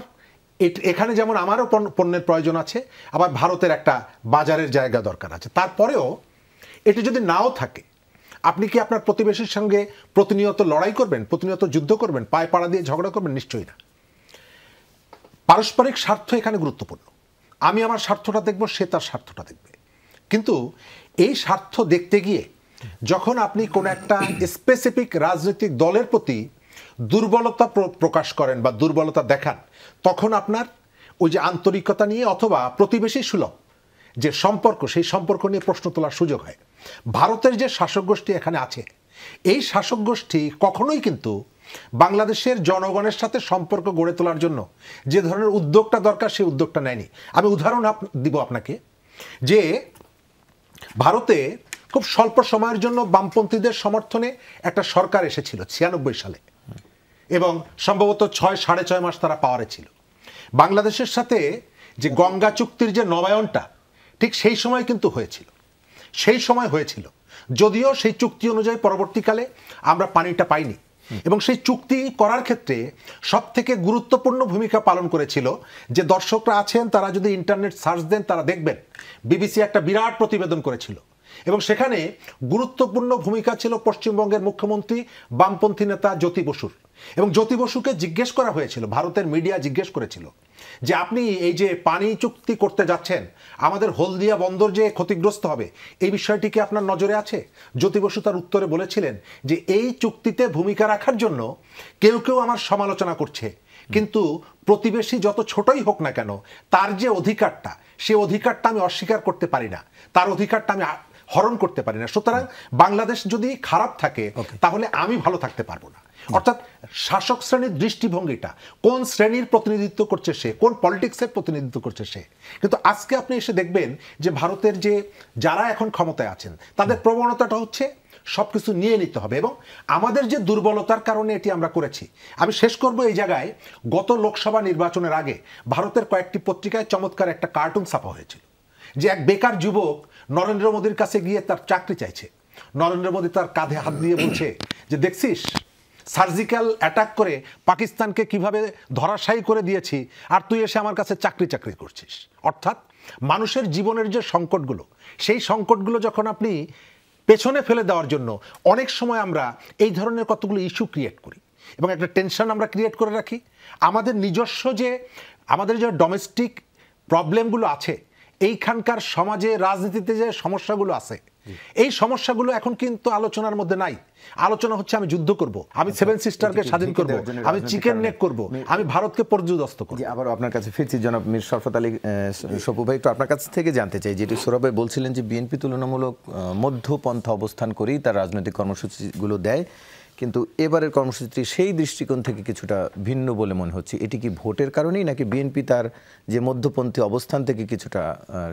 এখানে যেমন আমারও পণ্যের প্রয়োজন আছে, আবার ভারতের একটা বাজারের জায়গা দরকার আছে। তারপরেও এটি যদি নাও থাকে, আপনি কি আপনার প্রতিবেশীর সঙ্গে প্রতিনিয়ত লড়াই করবেন, প্রতিনিয়ত যুদ্ধ করবেন, পায়ে পাড়া দিয়ে ঝগড়া করবেন? নিশ্চয়ই না। পারস্পরিক স্বার্থ এখানে গুরুত্বপূর্ণ। আমি আমার স্বার্থটা দেখব, সে তার স্বার্থটা দেখবে। কিন্তু এই স্বার্থ দেখতে গিয়ে যখন আপনি কোনো একটা স্পেসিফিক রাজনৈতিক দলের প্রতি দুর্বলতা প্রকাশ করেন বা দুর্বলতা দেখান, তখন আপনার ওই যে আন্তরিকতা নিয়ে অথবা প্রতিবেশী সুলভ যে সম্পর্ক, সেই সম্পর্ক নিয়ে প্রশ্ন তোলার সুযোগ হয়। ভারতের যে শাসক গোষ্ঠী এখানে আছে, এই শাসক গোষ্ঠী কখনোই কিন্তু বাংলাদেশের জনগণের সাথে সম্পর্ক গড়ে তোলার জন্য যে ধরনের উদ্যোগটা দরকার সেই উদ্যোগটা নেয়নি। আমি উদাহরণ দিব আপনাকে, যে ভারতে খুব স্বল্প সময়ের জন্য বামপন্থীদের সমর্থনে একটা সরকার এসেছিল 96 সালে, এবং সম্ভবত 6-6.5 মাস তারা পাওয়ারে ছিল। বাংলাদেশের সাথে যে গঙ্গা চুক্তির যে নবায়নটা ঠিক সেই সময় কিন্তু হয়েছিল, সেই সময় হয়েছিল, যদিও সেই চুক্তি অনুযায়ী পরবর্তীকালে আমরা পানিটা পাইনি। এবং সেই চুক্তি করার ক্ষেত্রে সবথেকে গুরুত্বপূর্ণ ভূমিকা পালন করেছিল, যে দর্শকরা আছেন তারা যদি ইন্টারনেট সার্চ দেন তারা দেখবেন বিবিসি একটা বিরাট প্রতিবেদন করেছিল, এবং সেখানে গুরুত্বপূর্ণ ভূমিকা ছিল পশ্চিমবঙ্গের মুখ্যমন্ত্রী বামপন্থী নেতা জ্যোতি বসুর। এবং জ্যোতি বসুকে জিজ্ঞেস করা হয়েছিল, ভারতের মিডিয়া জিজ্ঞেস করেছিল যে আপনি এই যে পানি চুক্তি করতে যাচ্ছেন, আমাদের হলদিয়া বন্দর যে ক্ষতিগ্রস্ত হবে, এই বিষয়টি কি আপনার নজরে আছে? জ্যোতি বসু তার উত্তরে বলেছিলেন যে এই চুক্তিতে ভূমিকা রাখার জন্য কেউ কেউ আমার সমালোচনা করছে, কিন্তু প্রতিবেশী যত ছোটই হোক না কেন, তার যে অধিকারটা, সে অধিকারটা আমি অস্বীকার করতে পারি না, তার অধিকারটা আমি হরণ করতে পারি না। সুতরাং বাংলাদেশ যদি খারাপ থাকে তাহলে আমি ভালো থাকতে পারবো না। অর্থাৎ শাসক শ্রেণীর দৃষ্টিভঙ্গিটা, কোন শ্রেণীর প্রতিনিধিত্ব করছে সে, কোন পলিটিক্সের প্রতিনিধিত্ব করছে সে। কিন্তু আজকে আপনি এসে দেখবেন যে ভারতের যে যারা এখন ক্ষমতায় আছেন, তাদের প্রবণতাটা হচ্ছে সবকিছু নিয়ে নিতে হবে, এবং আমাদের যে দুর্বলতার কারণে এটি আমরা করেছি। আমি শেষ করব এই জায়গায়, গত লোকসভা নির্বাচনের আগে ভারতের কয়েকটি পত্রিকায় চমৎকার একটা কার্টুন ছাপা হয়েছিল, যে এক বেকার যুবক নরেন্দ্র মোদীর কাছে গিয়ে তার চাকরি চাইছে। নরেন্দ্র মোদী তার কাঁধে হাত দিয়ে বলছে যে দেখছিস সার্জিক্যাল অ্যাটাক করে পাকিস্তানকে কিভাবে ধরাশায়ী করে দিয়েছি, আর তুই এসে আমার কাছে চাকরি করছিস। অর্থাৎ মানুষের জীবনের যে সংকটগুলো, সেই সংকটগুলো যখন আপনি পেছনে ফেলে দেওয়ার জন্য অনেক সময় আমরা এই ধরনের কতগুলো ইস্যু ক্রিয়েট করি এবং একটা টেনশন আমরা ক্রিয়েট করে রাখি। আমাদের নিজস্ব যে ডোমেস্টিক প্রবলেমগুলো আছে, এইখানকার সমাজে রাজনীতিতে যে সমস্যাগুলো আছে, এই সমস্যাগুলো এখন কিন্তু আলোচনার মধ্যে নাই। আলোচনা হচ্ছে আমি যুদ্ধ করব, আমি সেভেন সিস্টারকে স্বাধীন করব, আমি চিকেন নেক করব, আমি ভারতকে পর্যুদস্ত করব। আবার আপনার কাছে ফিরছি জনাব মীর শরফত আলী সপু ভাই, তো আপনার কাছ থেকে জানতে চাই, যেটি সৌরভ ভাই বলছিলেন যে বিএনপি তুলনামূলক মধ্যপন্থা অবস্থান করেই তার রাজনৈতিক কর্মসূচিগুলো দেয়, কিন্তু এবারের কর্মসূচিটি সেই দৃষ্টিকোণ থেকে কিছুটা ভিন্ন বলে মনে হচ্ছে। এটি কি ভোটের কারণেই, নাকি বিএনপি তার যে মধ্যপন্থী অবস্থান থেকে কিছুটা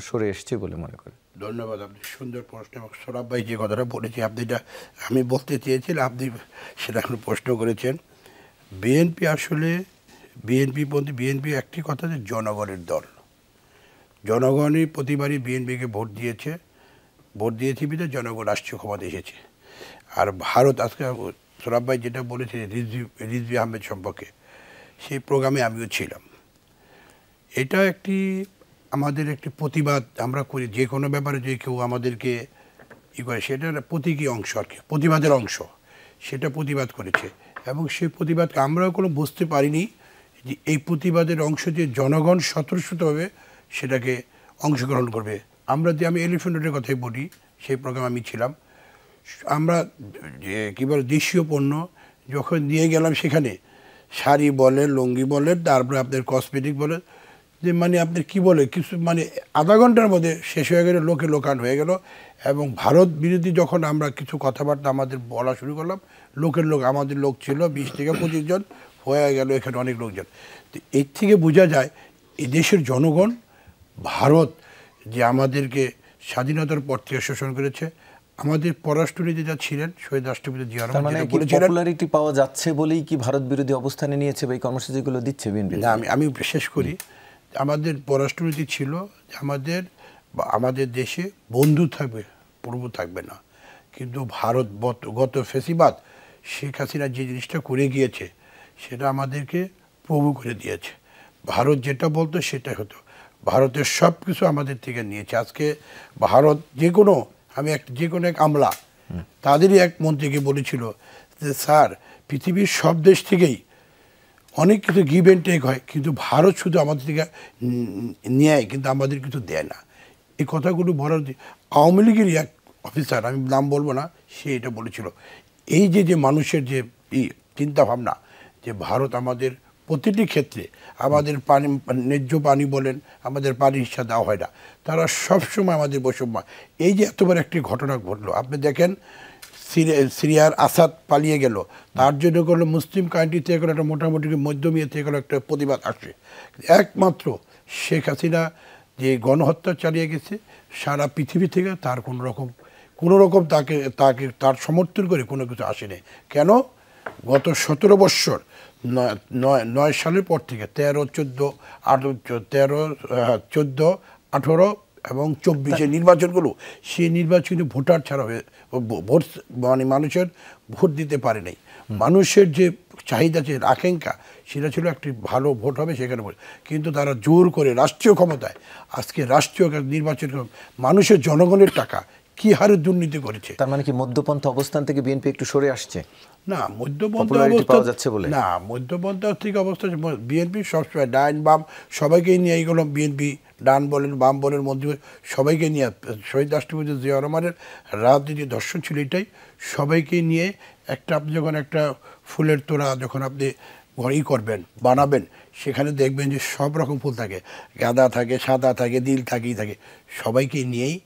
সরে এসছে বলে মনে করেন? ধন্যবাদ, আপনি সুন্দর প্রশ্ন। এবং সৌরভ ভাই যে কথাটা বলেছি, আপনি এটা আমি বলতে চেয়েছিলাম, আপনি সেটা এখন প্রশ্ন করেছেন। বিএনপি আসলে বিএনপি একটি কথা, যে জনগণের দল। জনগণই প্রতিবারই বিএনপিকে ভোট দিয়েছে বিধে জনগণ রাষ্ট্রীয় ক্ষমতা এসেছে। আর ভারত আজকে সৌরভ ভাই যেটা বলেছে রিজভী আহমেদ সম্পর্কে, সেই প্রোগ্রামে আমিও ছিলাম। এটা আমাদের একটি প্রতিবাদ আমরা করি, যে কোনো ব্যাপারে যে কেউ আমাদেরকে করে, সেটার প্রতীকী অংশ আর কি, প্রতিবাদের অংশ, সেটা প্রতিবাদ করেছে। এবং সেই প্রতিবাদকে আমরাও কোনো বুঝতে পারিনি যে এই প্রতিবাদের অংশ যে জনগণ স্বতঃস্ফূর্তভাবে সেটাকে অংশগ্রহণ করবে। আমি এলিফ্যান্ট রোডের কথাই বলি, সেই প্রোগ্রাম আমি ছিলাম। আমরা যে কী বলে দেশীয় পণ্য যখন নিয়ে গেলাম সেখানে, শাড়ি বলেন, লুঙ্গি বলেন, তারপরে আপনার কসমেটিক বলেন, যে মানে আপনার কী বলে কিছু মানে আধা ঘন্টার মধ্যে শেষ হয়ে গেল, লোকান হয়ে গেল। এবং ভারত বিরোধী যখন আমরা কিছু কথাবার্তা আমাদের বলা শুরু করলাম, আমাদের লোক ছিল 20 থেকে 25 জন, হয়ে গেল এখানে অনেক লোকজন। তো এর থেকে বোঝা যায় এই দেশের জনগণ, ভারত যে আমাদেরকে স্বাধীনতার পর থেকে শোষণ করেছে। আমাদের পররাষ্ট্রনীতি যা ছিলেন শহীদ রাষ্ট্রপতি জিয়া রহমান মানে বলেছিলেন, পপুলারিটি পাওয়া যাচ্ছে বলেই কি ভারত বিরোধী অবস্থানে নিয়েছে বা এই কর্মসূচিগুলো দিচ্ছে বিএনপি? না, আমি শেষ করি। আমাদের পররাষ্ট্রনীতি ছিল আমাদের দেশে বন্ধু থাকবে, প্রভু থাকবে না। কিন্তু ভারত গত ফেসিবাদ শেখ হাসিনা যে জিনিসটা করে গিয়েছে সেটা আমাদেরকে প্রভু করে দিয়েছে। ভারত যেটা বলতো সেটাই হতো। ভারতের সব কিছু আমাদের থেকে নিয়েছে। আজকে ভারত যে কোনো এক আমলা তাদেরই এক মন্ত্রীকে বলেছিল যে স্যার, পৃথিবীর সব দেশ থেকেই অনেক কিছু গিভ অ্যান্ড টেক হয়, কিন্তু ভারত শুধু আমাদের থেকে নেয় কিন্তু আমাদের কিছু দেয় না। এই কথাগুলো বলার আওয়ামী লীগেরই এক অফিসার, আমি নাম বলবো না, সে এটা বলেছিল। এই যে মানুষের যে চিন্তা ভাবনা যে ভারত আমাদের প্রতিটি ক্ষেত্রে আমাদের পানি, ন্যায্য পানি বলেন, আমাদের পানির হিসা দেওয়া হয় না, তারা সবসময় আমাদের বৈষম্য। এই যে এতবার একটি ঘটনা ঘটলো, আপনি দেখেন সিরিয়ার আসাদ পালিয়ে গেল, তার জন্য করলো মুসলিম কান্ট্রি থেকে কোনো একটা মোটামুটি মধ্যমীয় থেকে কোনো একটা প্রতিবাদ আসে। একমাত্র শেখ হাসিনা যে গণহত্যা চালিয়ে গেছে সারা পৃথিবী থেকে তার কোনো রকম তার সমর্থন করে কোনো কিছু আসেনি। কেন? গত 17 বৎসর 9 সালের পর থেকে 13, 14, 18 এবং 24 নির্বাচনগুলো, সেই নির্বাচনে ভোটার ছাড়া ভোট মানে মানুষের ভোট দিতে পারে নাই। মানুষের যে চাহিদা, যে আকাঙ্ক্ষা, সেটা ছিল একটি ভালো ভোট হবে সেখানে ভোট, কিন্তু তারা জোর করে রাষ্ট্রীয় ক্ষমতায় আজকে রাষ্ট্রীয় নির্বাচন মানুষের জনগণের টাকা কি হারে দুর্নীতি করেছে। তার মানে কি মধ্যপন্থা অবস্থান থেকে বিএনপি একটু সরে আসছে? না, মধ্যপন্থা থেকে অবস্থা বিএনপি সবসময় ডান বাম সবাইকেই নিয়ে এইগুলো, বিএনপি ডান বলেন বাম বলেন মধ্যে সবাইকে নিয়ে, শহীদ রাষ্ট্রপতি জিয়া রহমানের রাজনীতি দর্শন ছিল এটাই, সবাইকে নিয়ে আপনি যখন একটা ফুলের তোড়া যখন আপনি ঘরেই বানাবেন, সেখানে দেখবেন যে সব রকম ফুল থাকে, গাঁদা থাকে, সাদা থাকে, দিল থাকে, সবাইকে নিয়েই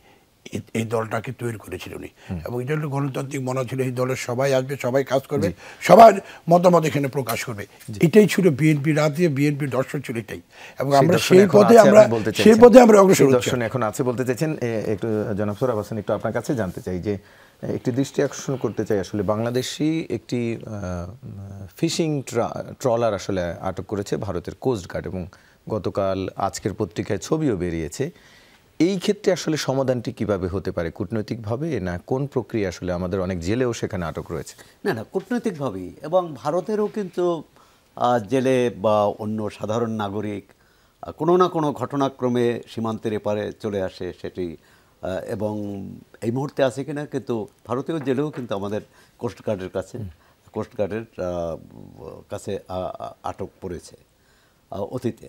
এই দলটাকে তৈরি করেছিল উনি। এবং এটা হলো গণতান্ত্রিক মনে ছিল, এই দলের সবাই আসবে, সবাই কাজ করবে, সবার মতামত এখানে প্রকাশ করবে। এটাই ছিল বিএনপি রাজনীতি, বিএনপির দর্শন ছিল এটাই। এবং আমরা সেই পথে আমরা অগ্রসর দর্শন এখন আছে বলতে চাইছেন। একটু জনাব সোহরাব হোসেন, একটু আপনার কাছে জানতে চাই যে একটি দৃষ্টি আকর্ষণ করতে চাই, আসলে বাংলাদেশি একটি ফিশিং ট্রলার আসলে আটক করেছে ভারতের কোস্টগার্ড, এবং গতকাল আজকের পত্রিকায় ছবিও বেরিয়েছে। এই ক্ষেত্রে আসলে সমাধানটি কিভাবে হতে পারে? কূটনৈতিকভাবে, না কোন প্রক্রিয়া? আসলে আমাদের অনেক জেলেও সেখানে আটক রয়েছে। না, কূটনৈতিকভাবেই, এবং ভারতেরও কিন্তু জেলে বা অন্য সাধারণ নাগরিক কোনো না কোনো ঘটনাক্রমে সীমান্তের এপারে চলে আসে সেটি, এবং এই মুহূর্তে আছে কিনা, কিন্তু ভারতীয় জেলেও কিন্তু আমাদের কোস্টগার্ডের কাছে আটক পড়েছে অতীতে।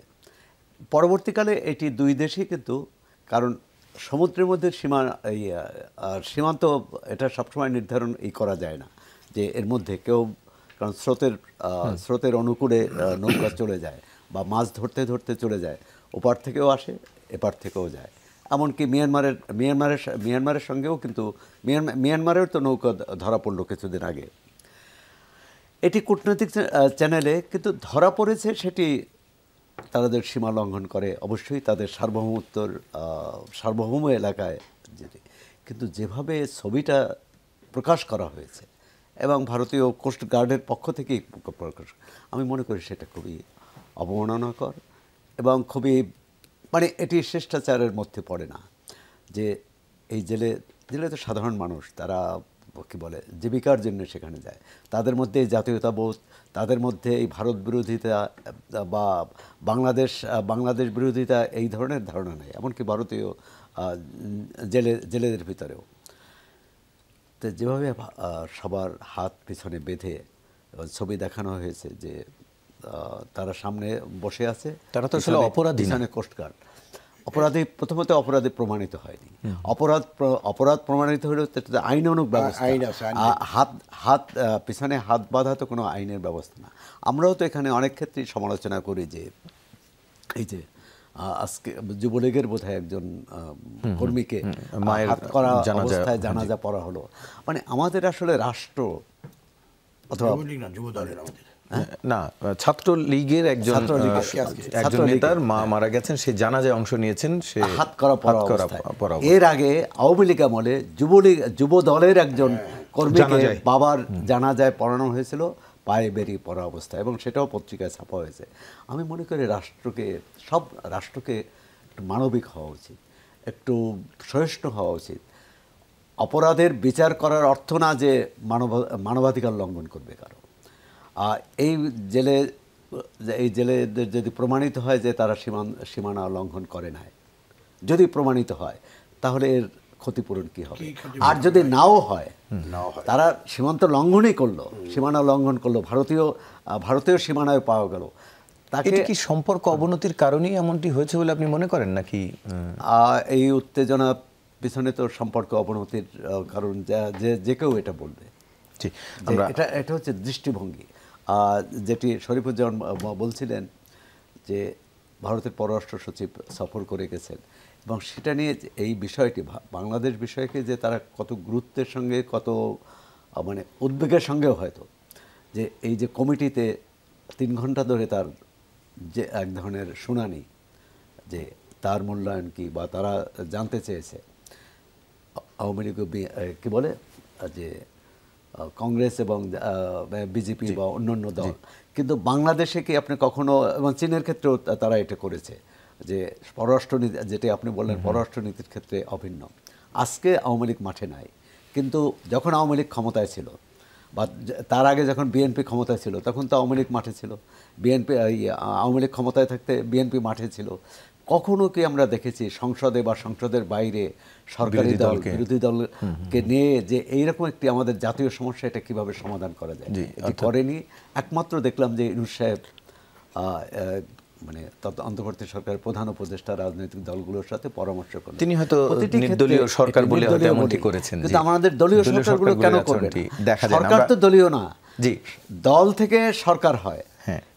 পরবর্তীকালে এটি দুই দেশই কিন্তু, কারণ সমুদ্রের মধ্যে সীমান্ত এটা সবসময় নির্ধারণ করা যায় না যে এর মধ্যে কেউ, কারণ স্রোতের অনুকূলে নৌকা চলে যায় বা মাছ ধরতে চলে যায়, ওপার থেকেও আসে এপার থেকেও যায়। এমনকি মিয়ানমারের সঙ্গেও কিন্তু মিয়ানমারের তো নৌকা ধরা পড়লো কিছুদিন আগে। এটি কূটনৈতিক চ্যানেলে কিন্তু ধরা পড়েছে, সেটি তাদের সীমা লঙ্ঘন করে, অবশ্যই তাদের সার্বভৌম এলাকায় যেতে। কিন্তু যেভাবে ছবিটা প্রকাশ করা হয়েছে এবং ভারতীয় কোস্ট গার্ডের পক্ষ থেকেই প্রকাশ, আমি মনে করি সেটা খুবই অবমাননাকর এবং খুবই এটি শিষ্টাচারের মধ্যে পড়ে না। যে এই জেলে তো সাধারণ মানুষ, তারা কি বলে জীবিকার জন্য সেখানে যায়, তাদের মধ্যে এই জাতীয়তাবোধ, তাদের মধ্যে এই ভারত বিরোধিতা বা বাংলাদেশ বিরোধিতা এই ধরনের ধারণা নেই, এমনকি ভারতীয় জেলেদের ভিতরেও। তো যেভাবে সবার হাত পিছনে বেঁধে ছবি দেখানো হয়েছে যে তারা সামনে বসে আছে, তারা তো আসলে অপরাধী না। পিছনে কোস্টগার্ড। অপরাধী প্রথমত অপরাধী প্রমাণিত হয়নি। অপরাধ প্রমাণিত হলেও আইনানুগ ব্যবস্থা, আইন আছে, আইন। হাত পিছনে হাত বাঁধা তো কোনো আইনের ব্যবস্থা না। আমরাও তো এখানে অনেক ক্ষেত্রেই সমালোচনা করি যে এই যে আজকে যুবলীগের বোধহয় একজন কর্মীকে হাত করা অবস্থায় জানাজা পড়া হলো। মানে আমাদের আসলে রাষ্ট্র অথবা যুবলীগ না, যুবদলের আমাদের। না, ছাত্রলীগের একজন নেতার মা মারা গেছেন, সে জানাজায় অংশ নিয়েছেন, সে হাত করা পড়া অবস্থায়। পড়া এর আগে আওয়ামী লীগ আমলে যুব দলের একজন কর্মীকে বাবার জানাজায় পড়ানো হয়েছিল পায়ে বেরিয়ে পড়া অবস্থায়, এবং সেটাও পত্রিকায় ছাপা হয়েছে। আমি মনে করি সব রাষ্ট্রকে একটু মানবিক হওয়া উচিত, একটু সহিষ্ণু হওয়া উচিত। অপরাধের বিচার করার অর্থ না যে মানবাধিকার লঙ্ঘন করবে কারো। এই জেলেদের যদি প্রমাণিত হয় যে তারা সীমানা লঙ্ঘন করে নাই, যদি প্রমাণিত হয়, তাহলে এর ক্ষতিপূরণ কি হবে? আর যদি নাও হয়, তারা সীমান্ত লঙ্ঘনই করলো, সীমানা লঙ্ঘন করলো, ভারতীয় সীমানায় পাওয়া গেল, তাকে কি সম্পর্ক অবনতির কারণেই এমনটি হয়েছে বলে আপনি মনে করেন নাকি? এই উত্তেজনা পিছনে তো সম্পর্ক অবনতির কারণ যে কেউ এটা বলবে। এটা হচ্ছে দৃষ্টিভঙ্গি, যেটি শরীফুজ্জামান বলছিলেন যে ভারতের পররাষ্ট্র সচিব সফর করে গেছেন, এবং সেটা নিয়ে এই বিষয়টি বাংলাদেশ বিষয়কে যে তারা কত গুরুত্বের সঙ্গে, কত মানে উদ্বেগের সঙ্গেও হয়তো, যে এই যে কমিটিতে 3 ঘন্টা ধরে তার যে এক ধরনের শুনানি, যে তার মূল্যায়ন কি, বা তারা জানতে চেয়েছে আওয়ামী লীগ কি বলে যে কংগ্রেস এবং বিজেপি বা অন্যান্য দল, কিন্তু বাংলাদেশে কি আপনি কখনো, এবং চীনের ক্ষেত্রেও তারা এটা করেছে, যে পররাষ্ট্রনীতি, যেটি আপনি বললেন পররাষ্ট্রনীতির ক্ষেত্রে অভিন্ন। আজকে আওয়ামী লীগ মাঠে নাই, কিন্তু যখন আওয়ামী লীগ ক্ষমতায় ছিল, বা তার আগে যখন বিএনপি ক্ষমতায় ছিল, তখন তো আওয়ামী লীগ মাঠে ছিল। আওয়ামী লীগ ক্ষমতায় থাকতে বিএনপি মাঠে ছিল। কখনো কি আমরা দেখেছি সংসদে বা সংসদের বাইরে সরকারি দল বিরোধী দলকে নিয়ে যে এইরকম একটি আমাদের জাতীয় সমস্যা, এটা কিভাবে সমাধান করা যায়, এটি করেনি। একমাত্র দেখলাম যে ইউনূস সাহেব মানে অন্তর্বর্তী সরকারের প্রধান উপদেষ্টা রাজনৈতিক দলগুলোর সাথে পরামর্শ করেন। তিনি হয়তো নির্দলীয় সরকার বলে এমনটি করেছেন, কিন্তু আমাদের দলীয় সরকারগুলো কেন করবে? সরকার তো দলীয় না, দল থেকে সরকার হয়।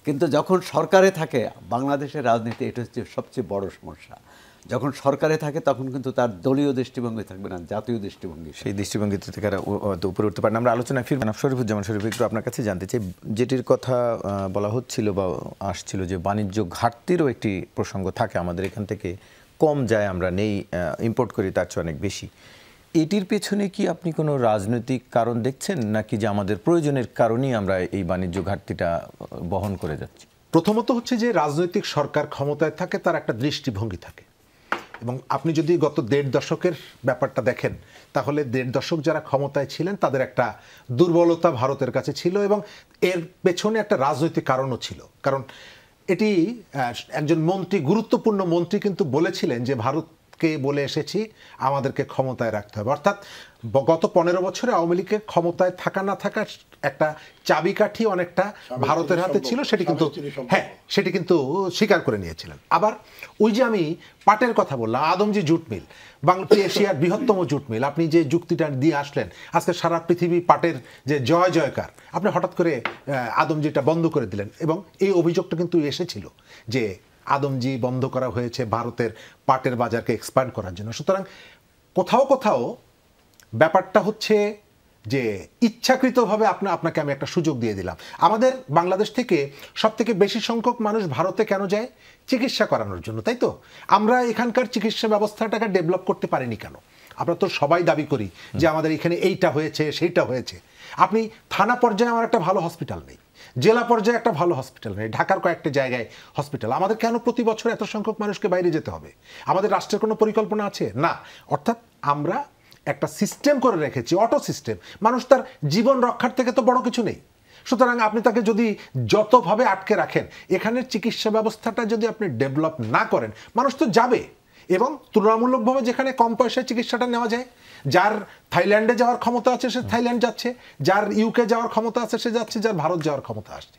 কিন্তু যখন সরকারে থাকে, বাংলাদেশের রাজনীতি এটা হচ্ছে সবচেয়ে বড় সমস্যা। যখন সরকারে থাকে তখন কিন্তু তার দলীয় দৃষ্টিভঙ্গি থাকবে না, জাতীয় দৃষ্টিভঙ্গি, সেই দৃষ্টিভঙ্গি থেকে উপরে উঠতে পারে না। আমরা আলোচনায় ফিরব। শরীফুজ্জামান শরীফ, একটু আপনার কাছে জানতে চাই, যেটির কথা বলা হচ্ছিল বা আসছিল, যে বাণিজ্য ঘাটতিরও একটি প্রসঙ্গ থাকে, আমাদের এখান থেকে কম যায়, আমরা নেই, ইম্পোর্ট করি তার চেয়ে অনেক বেশি। এটির পেছনে কি আপনি কোনো রাজনৈতিক কারণ দেখছেন, নাকি যে আমাদের প্রয়োজনের কারণেই আমরা এই বাণিজ্য ঘাটতিটা বহন করে যাচ্ছি? প্রথমত হচ্ছে যে রাজনৈতিক সরকার ক্ষমতায় থাকে, তার একটা দৃষ্টিভঙ্গি থাকে, এবং আপনি যদি গত 1.5 দশকের ব্যাপারটা দেখেন, তাহলে 1.5 দশক যারা ক্ষমতায় ছিলেন তাদের একটা দুর্বলতা ভারতের কাছে ছিল, এবং এর পেছনে একটা রাজনৈতিক কারণও ছিল। কারণ এটি একজন মন্ত্রী, গুরুত্বপূর্ণ মন্ত্রী কিন্তু বলেছিলেন যে ভারতকে বলে এসেছি আমাদেরকে ক্ষমতায় রাখতে হবে। অর্থাৎ গত 15 বছরে আওয়ামী লীগের ক্ষমতায় থাকা না থাকার একটা চাবিকাঠি অনেকটা ভারতের হাতে ছিল, সেটি কিন্তু স্বীকার করে নিয়েছিলেন। আবার ওই যে আমি পাটের কথা বললাম, আদমজি জুট মিল, এশিয়ার বৃহত্তম জুট মিল, আপনি যে যুক্তিটা দিয়ে আসলেন, আজকে সারা পৃথিবী পাটের যে জয় জয়কার, আপনি হঠাৎ করে আদমজিটা বন্ধ করে দিলেন, এবং এই অভিযোগটা কিন্তু এসেছিল যে আদমজি বন্ধ করা হয়েছে ভারতের পাটের বাজারকে এক্সপ্যান্ড করার জন্য। সুতরাং কোথাও কোথাও ব্যাপারটা হচ্ছে যে ইচ্ছাকৃতভাবে আপনাকে আমি একটা সুযোগ দিয়ে দিলাম। আমাদের বাংলাদেশ থেকে সবথেকে বেশি সংখ্যক মানুষ ভারতে কেন যায়? চিকিৎসা করানোর জন্য, তাই তো? আমরা এখানকার চিকিৎসা ব্যবস্থাটাকে ডেভেলপ করতে পারিনি কেন? আমরা তো সবাই দাবি করি যে আমাদের এখানে এইটা হয়েছে, সেইটা হয়েছে। আপনি থানা পর্যায়ে আমার একটা ভালো হসপিটাল নেই, জেলা পর্যায়ে একটা ভালো হসপিটাল নেই, ঢাকার কয়েকটা জায়গায় হসপিটাল। আমাদের কেন প্রতি বছর এত সংখ্যক মানুষকে বাইরে যেতে হবে? আমাদের রাষ্ট্রের কোনো পরিকল্পনা আছে? না। অর্থাৎ আমরা একটা সিস্টেম করে রেখেছি, অটো সিস্টেম। মানুষ তার জীবন রক্ষার থেকে তো বড় কিছু নেই। সুতরাং আপনি তাকে যদি যতভাবে আটকে রাখেন, এখানের চিকিৎসা ব্যবস্থাটা যদি আপনি ডেভেলপ না করেন, মানুষ তো যাবে, এবং তুলনামূলকভাবে যেখানে কম পয়সায় চিকিৎসাটা নেওয়া যায়, যার থাইল্যান্ডে যাওয়ার ক্ষমতা আছে সে থাইল্যান্ড যাচ্ছে, যার ইউকে যাওয়ার ক্ষমতা আছে সে যাচ্ছে, যার ভারত যাওয়ার ক্ষমতা আসছে।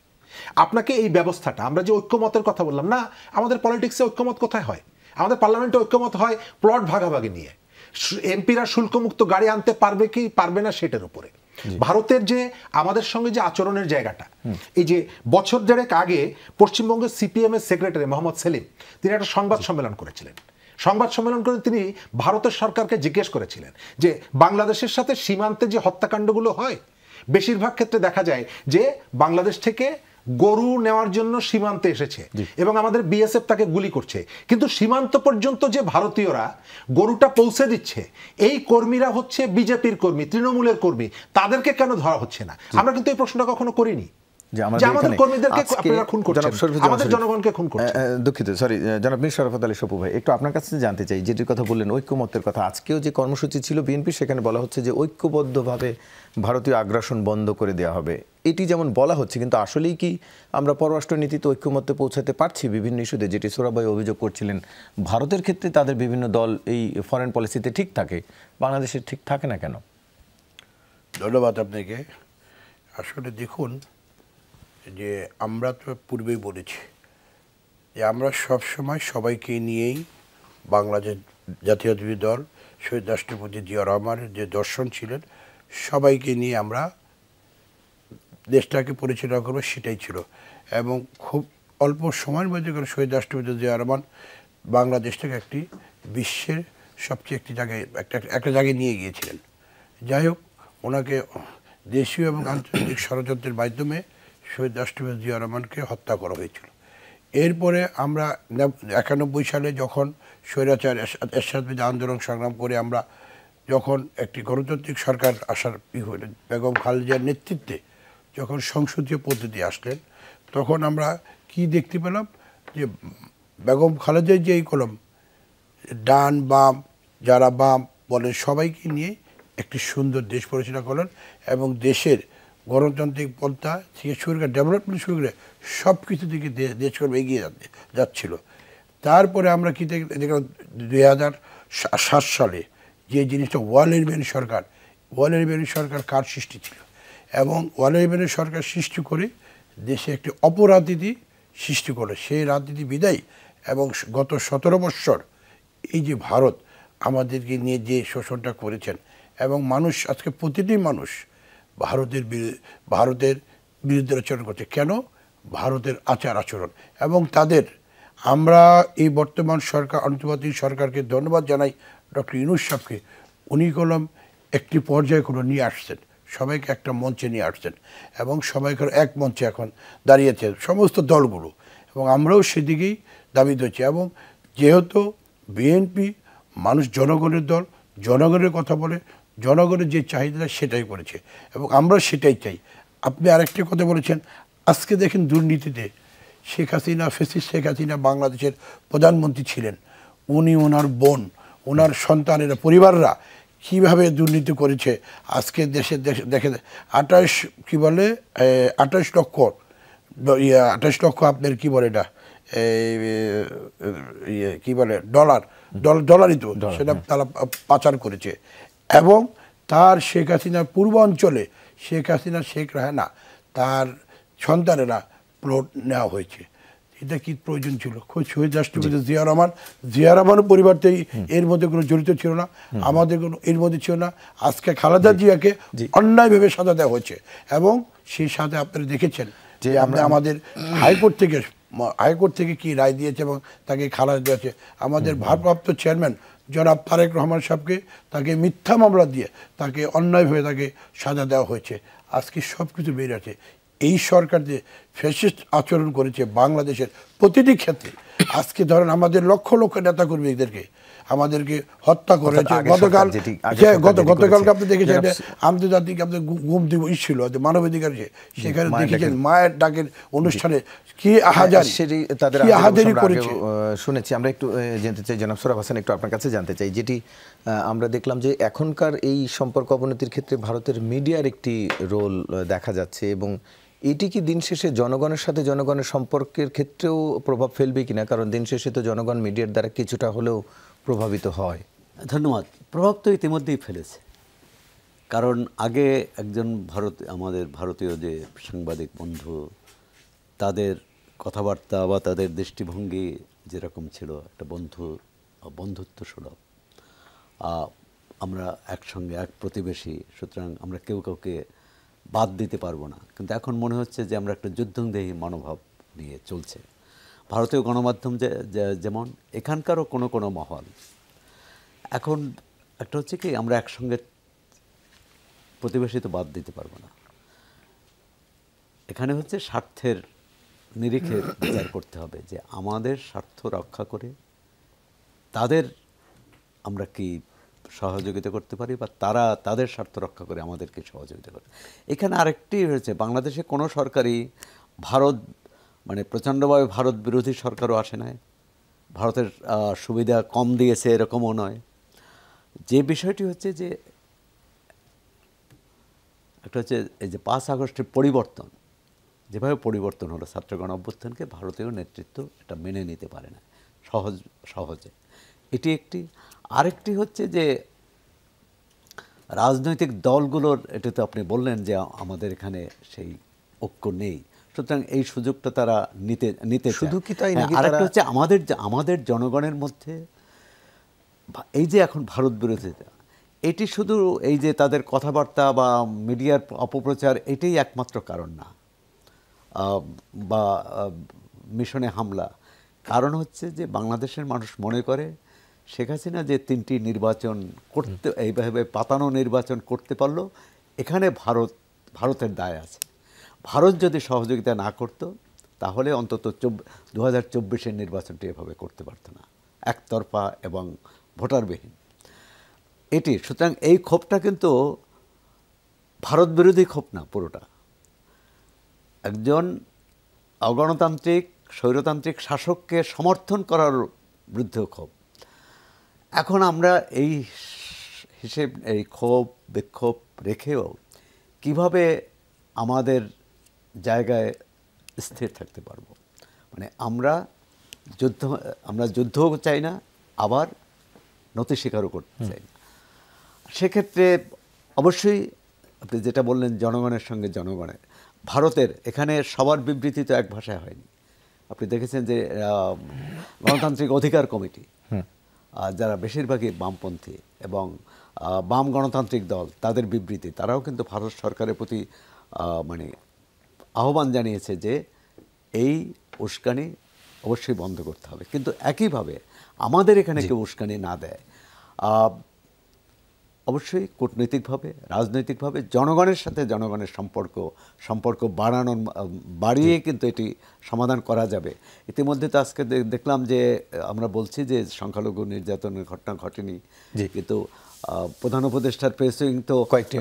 আপনাকে এই ব্যবস্থাটা, আমরা যে ঐক্যমতের কথা বললাম না, আমাদের পলিটিক্সে ঐক্যমত কোথায় হয়? আমাদের পার্লামেন্টে ঐক্যমত হয় প্লট ভাগাভাগি নিয়ে। এমপিরা শুল্কমুক্ত গাড়ি আনতে পারবে কি পারবে না সেটার উপরে। ভারতের যে আমাদের সঙ্গে যে আচরণের জায়গাটা, এই যে বছর দেড়েক আগে পশ্চিমবঙ্গের সিপিএম এর সেক্রেটারি মোহাম্মদ সেলিম, তিনি একটা সংবাদ সম্মেলন করেছিলেন। সংবাদ সম্মেলন করে তিনি ভারতের সরকারকে জিজ্ঞেস করেছিলেন যে বাংলাদেশের সাথে সীমান্তে যে হত্যাকাণ্ডগুলো হয়, বেশিরভাগ ক্ষেত্রে দেখা যায় যে বাংলাদেশ থেকে গরু নেওয়ার জন্য সীমান্তে এসেছে এবং আমাদের বিএসএফ তাকে গুলি করছে, কিন্তু সীমান্ত পর্যন্ত যে ভারতীয়রা গরুটা পৌঁছে দিচ্ছে এই কর্মীরা হচ্ছে বিজেপির কর্মী, তৃণমূলের কর্মী, তাদেরকে কেন ধরা হচ্ছে না? আমরা কিন্তু এই প্রশ্নটা কখনো করিনি যে আমাদের কর্মীদেরকে আপনারা খুন করছেন, আমাদের জনগণকে খুন করছেন। দুঃখিত, সরি জনাব মীর শরাফত আলী সপু ভাই, একটু আপনার কাছে জানতে চাই, যেটির কথা বললেন ঐক্যমত্যের কথা, আজকেও যে কর্মসূচি ছিল বিএনপি, সেখানে বলা হচ্ছে যে ঐক্যবদ্ধভাবে ভারতীয় আগ্রাসন বন্ধ করে দেওয়া হবে। এটি যেমন বলা হচ্ছে, কিন্তু আসলেই কি আমরা পররাষ্ট্র নীতিতে ঐক্যমত্যে পৌঁছাতে পারছি বিভিন্ন ইস্যুতে? যেটি সোহরাব ভাই অভিযোগ করছিলেন, ভারতের ক্ষেত্রে তাদের বিভিন্ন দল এই ফরেন পলিসিতে ঠিক থাকে, বাংলাদেশের ঠিক থাকে না কেন? ধন্যবাদ আপনাকে। আসলে দেখুন যে আমরা তো পূর্বেই বলেছি যে আমরা সবসময় সবাইকে নিয়েই বাংলাদেশ জাতীয়তাবাদী দল, শহীদ রাষ্ট্রপতি জিয়া রহমানের যে দর্শন ছিলেন, সবাইকে নিয়ে আমরা দেশটাকে পরিচালনা করবো, সেটাই ছিল। এবং খুব অল্প সময়ের মধ্যে করে শহীদ রাষ্ট্রপতি জিয়া রহমান বাংলাদেশটাকে একটি বিশ্বের সবচেয়ে একটি জায়গায় একটা জায়গায় নিয়ে গিয়েছিলেন। যাই হোক, ওনাকে দেশীয় এবং আন্তর্জাতিক ষড়যন্ত্রের মাধ্যমে শহীদ রাষ্ট্রপতি জিয়া রহমানকে হত্যা করা হয়েছিল। এরপরে আমরা 91 সালে যখন স্বৈরাচার এরশাদ বিরোধী আন্দোলন সংগ্রাম করে আমরা যখন একটি গণতান্ত্রিক সরকার আসার বেগম খালেদার নেতৃত্বে যখন সংসদীয় পদ্ধতি আসলেন, তখন আমরা কি দেখতে পেলাম যে বেগম খালেদার যে এই কলম ডান বাম যারা বাম বলেন সবাইকে নিয়ে একটি সুন্দর দেশ পরিচালনা করলেন এবং দেশের গণতান্ত্রিক পন্থা থেকে শুরু করে ডেভেলপমেন্ট শুরু করে সব কিছু থেকে দেশকর্ম এগিয়ে যাচ্ছিল। তারপরে আমরা কি দেখলাম 2007 সালে যে জিনিসটা ওয়ালেরবেন সরকার কার সৃষ্টি ছিল, এবং ওয়ালেরবেন সরকার সৃষ্টি করে দেশে একটি অপরাজনীতি সৃষ্টি করে, সেই রাজনীতি বিদায়ী এবং গত 17 বৎসর এই যে ভারত আমাদেরকে নিয়ে যে শোষণটা করেছেন, এবং মানুষ আজকে প্রতিটি মানুষ ভারতের বিরুদ্ধে আচরণ করছে। কেন? ভারতের আচরণ। এবং তাদের আমরা এই বর্তমান সরকার, অন্তর্বর্তী সরকারকে ধন্যবাদ জানাই, ডক্টর ইউনূস সাহেবকে। উনি কলম একটি পর্যায়ে কোনো নিয়ে আসছেন, সবাইকে একটা মঞ্চে নিয়ে আসছেন এবং সবাইকে এক মঞ্চে এখন দাঁড়িয়েছে সমস্ত দলগুলো, এবং আমরাও সেদিকেই দাবি দিচ্ছি। এবং যেহেতু বিএনপি মানুষ জনগণের দল, জনগণের কথা বলে, জনগণের যে চাহিদা সেটাই করেছে এবং আমরা সেটাই চাই। আপনি আরেকটি কথা বলেছেন, আজকে দেখেন দুর্নীতিতে শেখ হাসিনা, ফ্যাসিস্ট শেখ হাসিনা বাংলাদেশের প্রধানমন্ত্রী ছিলেন, উনি, ওনার বোন, ওনার সন্তানেরা, পরিবাররা কীভাবে দুর্নীতি করেছে। আজকে দেশে দেখে 28 লক্ষ আপনার কি বলে এটা কি বলে ডলারই তো সেটা তারা পাচার করেছে। এবং তার শেখ হাসিনার পূর্বাঞ্চলে শেখ রাহেনা তার সন্তানেরা প্লট নেওয়া হয়েছে। এটা কি প্রয়োজন ছিল? শহীদ রাষ্ট্রপতি জিয়া রহমানের পরিবারতেই এর মধ্যে কোনো জড়িত ছিল না, আমাদের কোনো এর মধ্যে ছিল না। আজকে খালেদা জিয়াকে অন্যায়ভাবে সাজা দেওয়া হয়েছে এবং সেই সাথে আপনারা দেখেছেন যে আমাদের হাইকোর্ট থেকে কি রায় দিয়েছে এবং তাকে খালাস দিয়েছে। আমাদের ভারপ্রাপ্ত চেয়ারম্যান জনাব তারেক রহমান সাহেবকে তাকে মিথ্যা মামলা দিয়ে তাকে অন্যায়ভাবে তাকে সাজা দেওয়া হয়েছে। আজকে সব কিছু বেরিয়ে আছে। এই সরকার যে ফ্যাসিস্ট আচরণ করেছে বাংলাদেশের প্রতিটি ক্ষেত্রে, আজকে ধরেন আমাদের লক্ষ লক্ষ নেতাকর্মীদেরকে আমাদেরকে হত্যা করেছে। গতকালকে আপনি দেখেছেন আন্তর্জাতিক আপনাদের গুম দিবস ছিল মানবাধিকার, সেখানে দেখেছেন মায়ের ডাকের অনুষ্ঠানে কি আহাজারি করেছে শুনেছি। আমরা একটু জানতে চাই জনাব সোহরাব হাসান, একটু আপনার কাছে জানতে চাই, যেটি আমরা দেখলাম যে এখনকার এই সম্পর্ক অবনতির ক্ষেত্রে ভারতের মিডিয়ার একটি রোল দেখা যাচ্ছে, এবং এটি কি দিন শেষে জনগণের সাথে জনগণের সম্পর্কের ক্ষেত্রেও প্রভাব ফেলবে কিনা? কারণ দিন শেষে তো জনগণ মিডিয়ার দ্বারা কিছুটা হলেও প্রভাবিত হয়। ধন্যবাদ। প্রভাব তো ইতিমধ্যেই ফেলেছে, কারণ আগে একজন আমাদের ভারতীয় যে সাংবাদিক বন্ধু, তাদের কথাবার্তা বা তাদের দৃষ্টিভঙ্গি যেরকম ছিল একটা বন্ধুত্ব সুলভ, আমরা একসঙ্গে এক প্রতিবেশী, সুতরাং আমরা কেউ কাউকে বাদ দিতে পারবো না। কিন্তু এখন মনে হচ্ছে যে আমরা একটা যুদ্ধংদেহী মনোভাব নিয়ে চলছে। ভারতীয় গণমাধ্যম যেমন, এখানকারও কোনো কোনো মহল এখন একটা হচ্ছে কি, আমরা একসঙ্গে প্রতিবেশী তো বাদ দিতে পারবো না, এখানে হচ্ছে স্বার্থের নিরিখে বিচার করতে হবে যে আমাদের স্বার্থ রক্ষা করে তাদের আমরা কি সহযোগিতা করতে পারি, বা তারা তাদের স্বার্থ রক্ষা করে আমাদেরকে সহযোগিতা করে। এখানে আরেকটি হয়েছে, বাংলাদেশে কোনো সরকারই ভারত মানে প্রচণ্ডভাবে ভারত বিরোধী সরকারও আসে নাই, ভারতের সুবিধা কম দিয়েছে এরকমও নয়। যে বিষয়টি হচ্ছে যে একটা হচ্ছে এই যে 5 আগস্টের পরিবর্তন, যেভাবে পরিবর্তন হলো ছাত্রগণ অভ্যুত্থানকে ভারতীয় নেতৃত্ব এটা মেনে নিতে পারে না সহজে। এটি একটি। আরেকটি হচ্ছে যে রাজনৈতিক দলগুলোর, এটা তো আপনি বললেন যে আমাদের এখানে সেই ঐক্য নেই, সুতরাং এই সুযোগটা তারা নিতে শুধু কি তাই নাকি? আরেকটা হচ্ছে আমাদের জনগণের মধ্যে এই যে এখন ভারত বিরোধিতা, এটি শুধু এই যে তাদের কথাবার্তা বা মিডিয়ার অপপ্রচার এটাই একমাত্র কারণ না, বা মিশনে হামলা। কারণ হচ্ছে যে বাংলাদেশের মানুষ মনে করে শেখ হাসিনা যে 3টি নির্বাচন করতে, এইভাবে পাতানো নির্বাচন করতে পারলো, এখানে ভারতের দায় আছে। ভারত যদি সহযোগিতা না করত তাহলে অন্তত 2024-এর নির্বাচনটি এভাবে করতে পারত না, একতরফা এবং ভোটারবিহীন এটি। সুতরাং এই ক্ষোভটা কিন্তু ভারত বিরোধী ক্ষোভ না, পুরোটা একজন অগণতান্ত্রিক স্বৈরতান্ত্রিক শাসককে সমর্থন করার বিরুদ্ধে ক্ষোভ। এখন আমরা এই ক্ষোভ বিক্ষোভ রেখেও কিভাবে আমাদের জায়গায় স্থির থাকতে পারবো, মানে আমরা যুদ্ধও চাই না, আবার নতি স্বীকারও করতে চাই না। সেক্ষেত্রে অবশ্যই আপনি যেটা বললেন জনগণের সঙ্গে জনগণের, ভারতের এখানে সবার বিবৃতি তো এক ভাষায় হয়নি। আপনি দেখেছেন যে গণতান্ত্রিক অধিকার কমিটি, যারা বেশিরভাগই বামপন্থী এবং বাম গণতান্ত্রিক দল, তাদের বিবৃতি, তারাও কিন্তু ভারত সরকারের প্রতি মানে আহ্বান জানিয়েছে যে এই উস্কানি অবশ্যই বন্ধ করতে হবে। কিন্তু একইভাবে আমাদের এখানে কেউ উস্কানি না দেয়, অবশ্যই কূটনৈতিকভাবে রাজনৈতিকভাবে জনগণের সাথে জনগণের সম্পর্ক বাড়িয়ে কিন্তু এটি সমাধান করা যাবে। ইতিমধ্যে তো আজকে দেখলাম যে আমরা বলছি যে সংখ্যালঘু নির্যাতনের ঘটনা ঘটেনি, কিন্তু প্রধান উপদেষ্টার প্রেস উইং তো কয়েকটি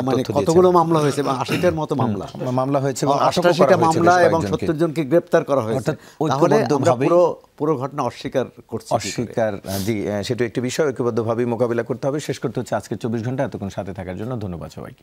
মানে কতগুলো মামলা হয়েছে, 80টার মতো মামলা হয়েছে, 88টা মামলা এবং 70 জনকে গ্রেপ্তার করা হয়েছে। তাহলে আমরা পুরো ঘটনা অস্বীকার, সেটা একটি বিষয় ঐক্যবদ্ধভাবে মোকাবিলা করতে হবে। শেষ করতে হচ্ছে আজকে 24 ঘন্টা। এতক্ষণ সাথে থাকার জন্য ধন্যবাদ সবাইকে।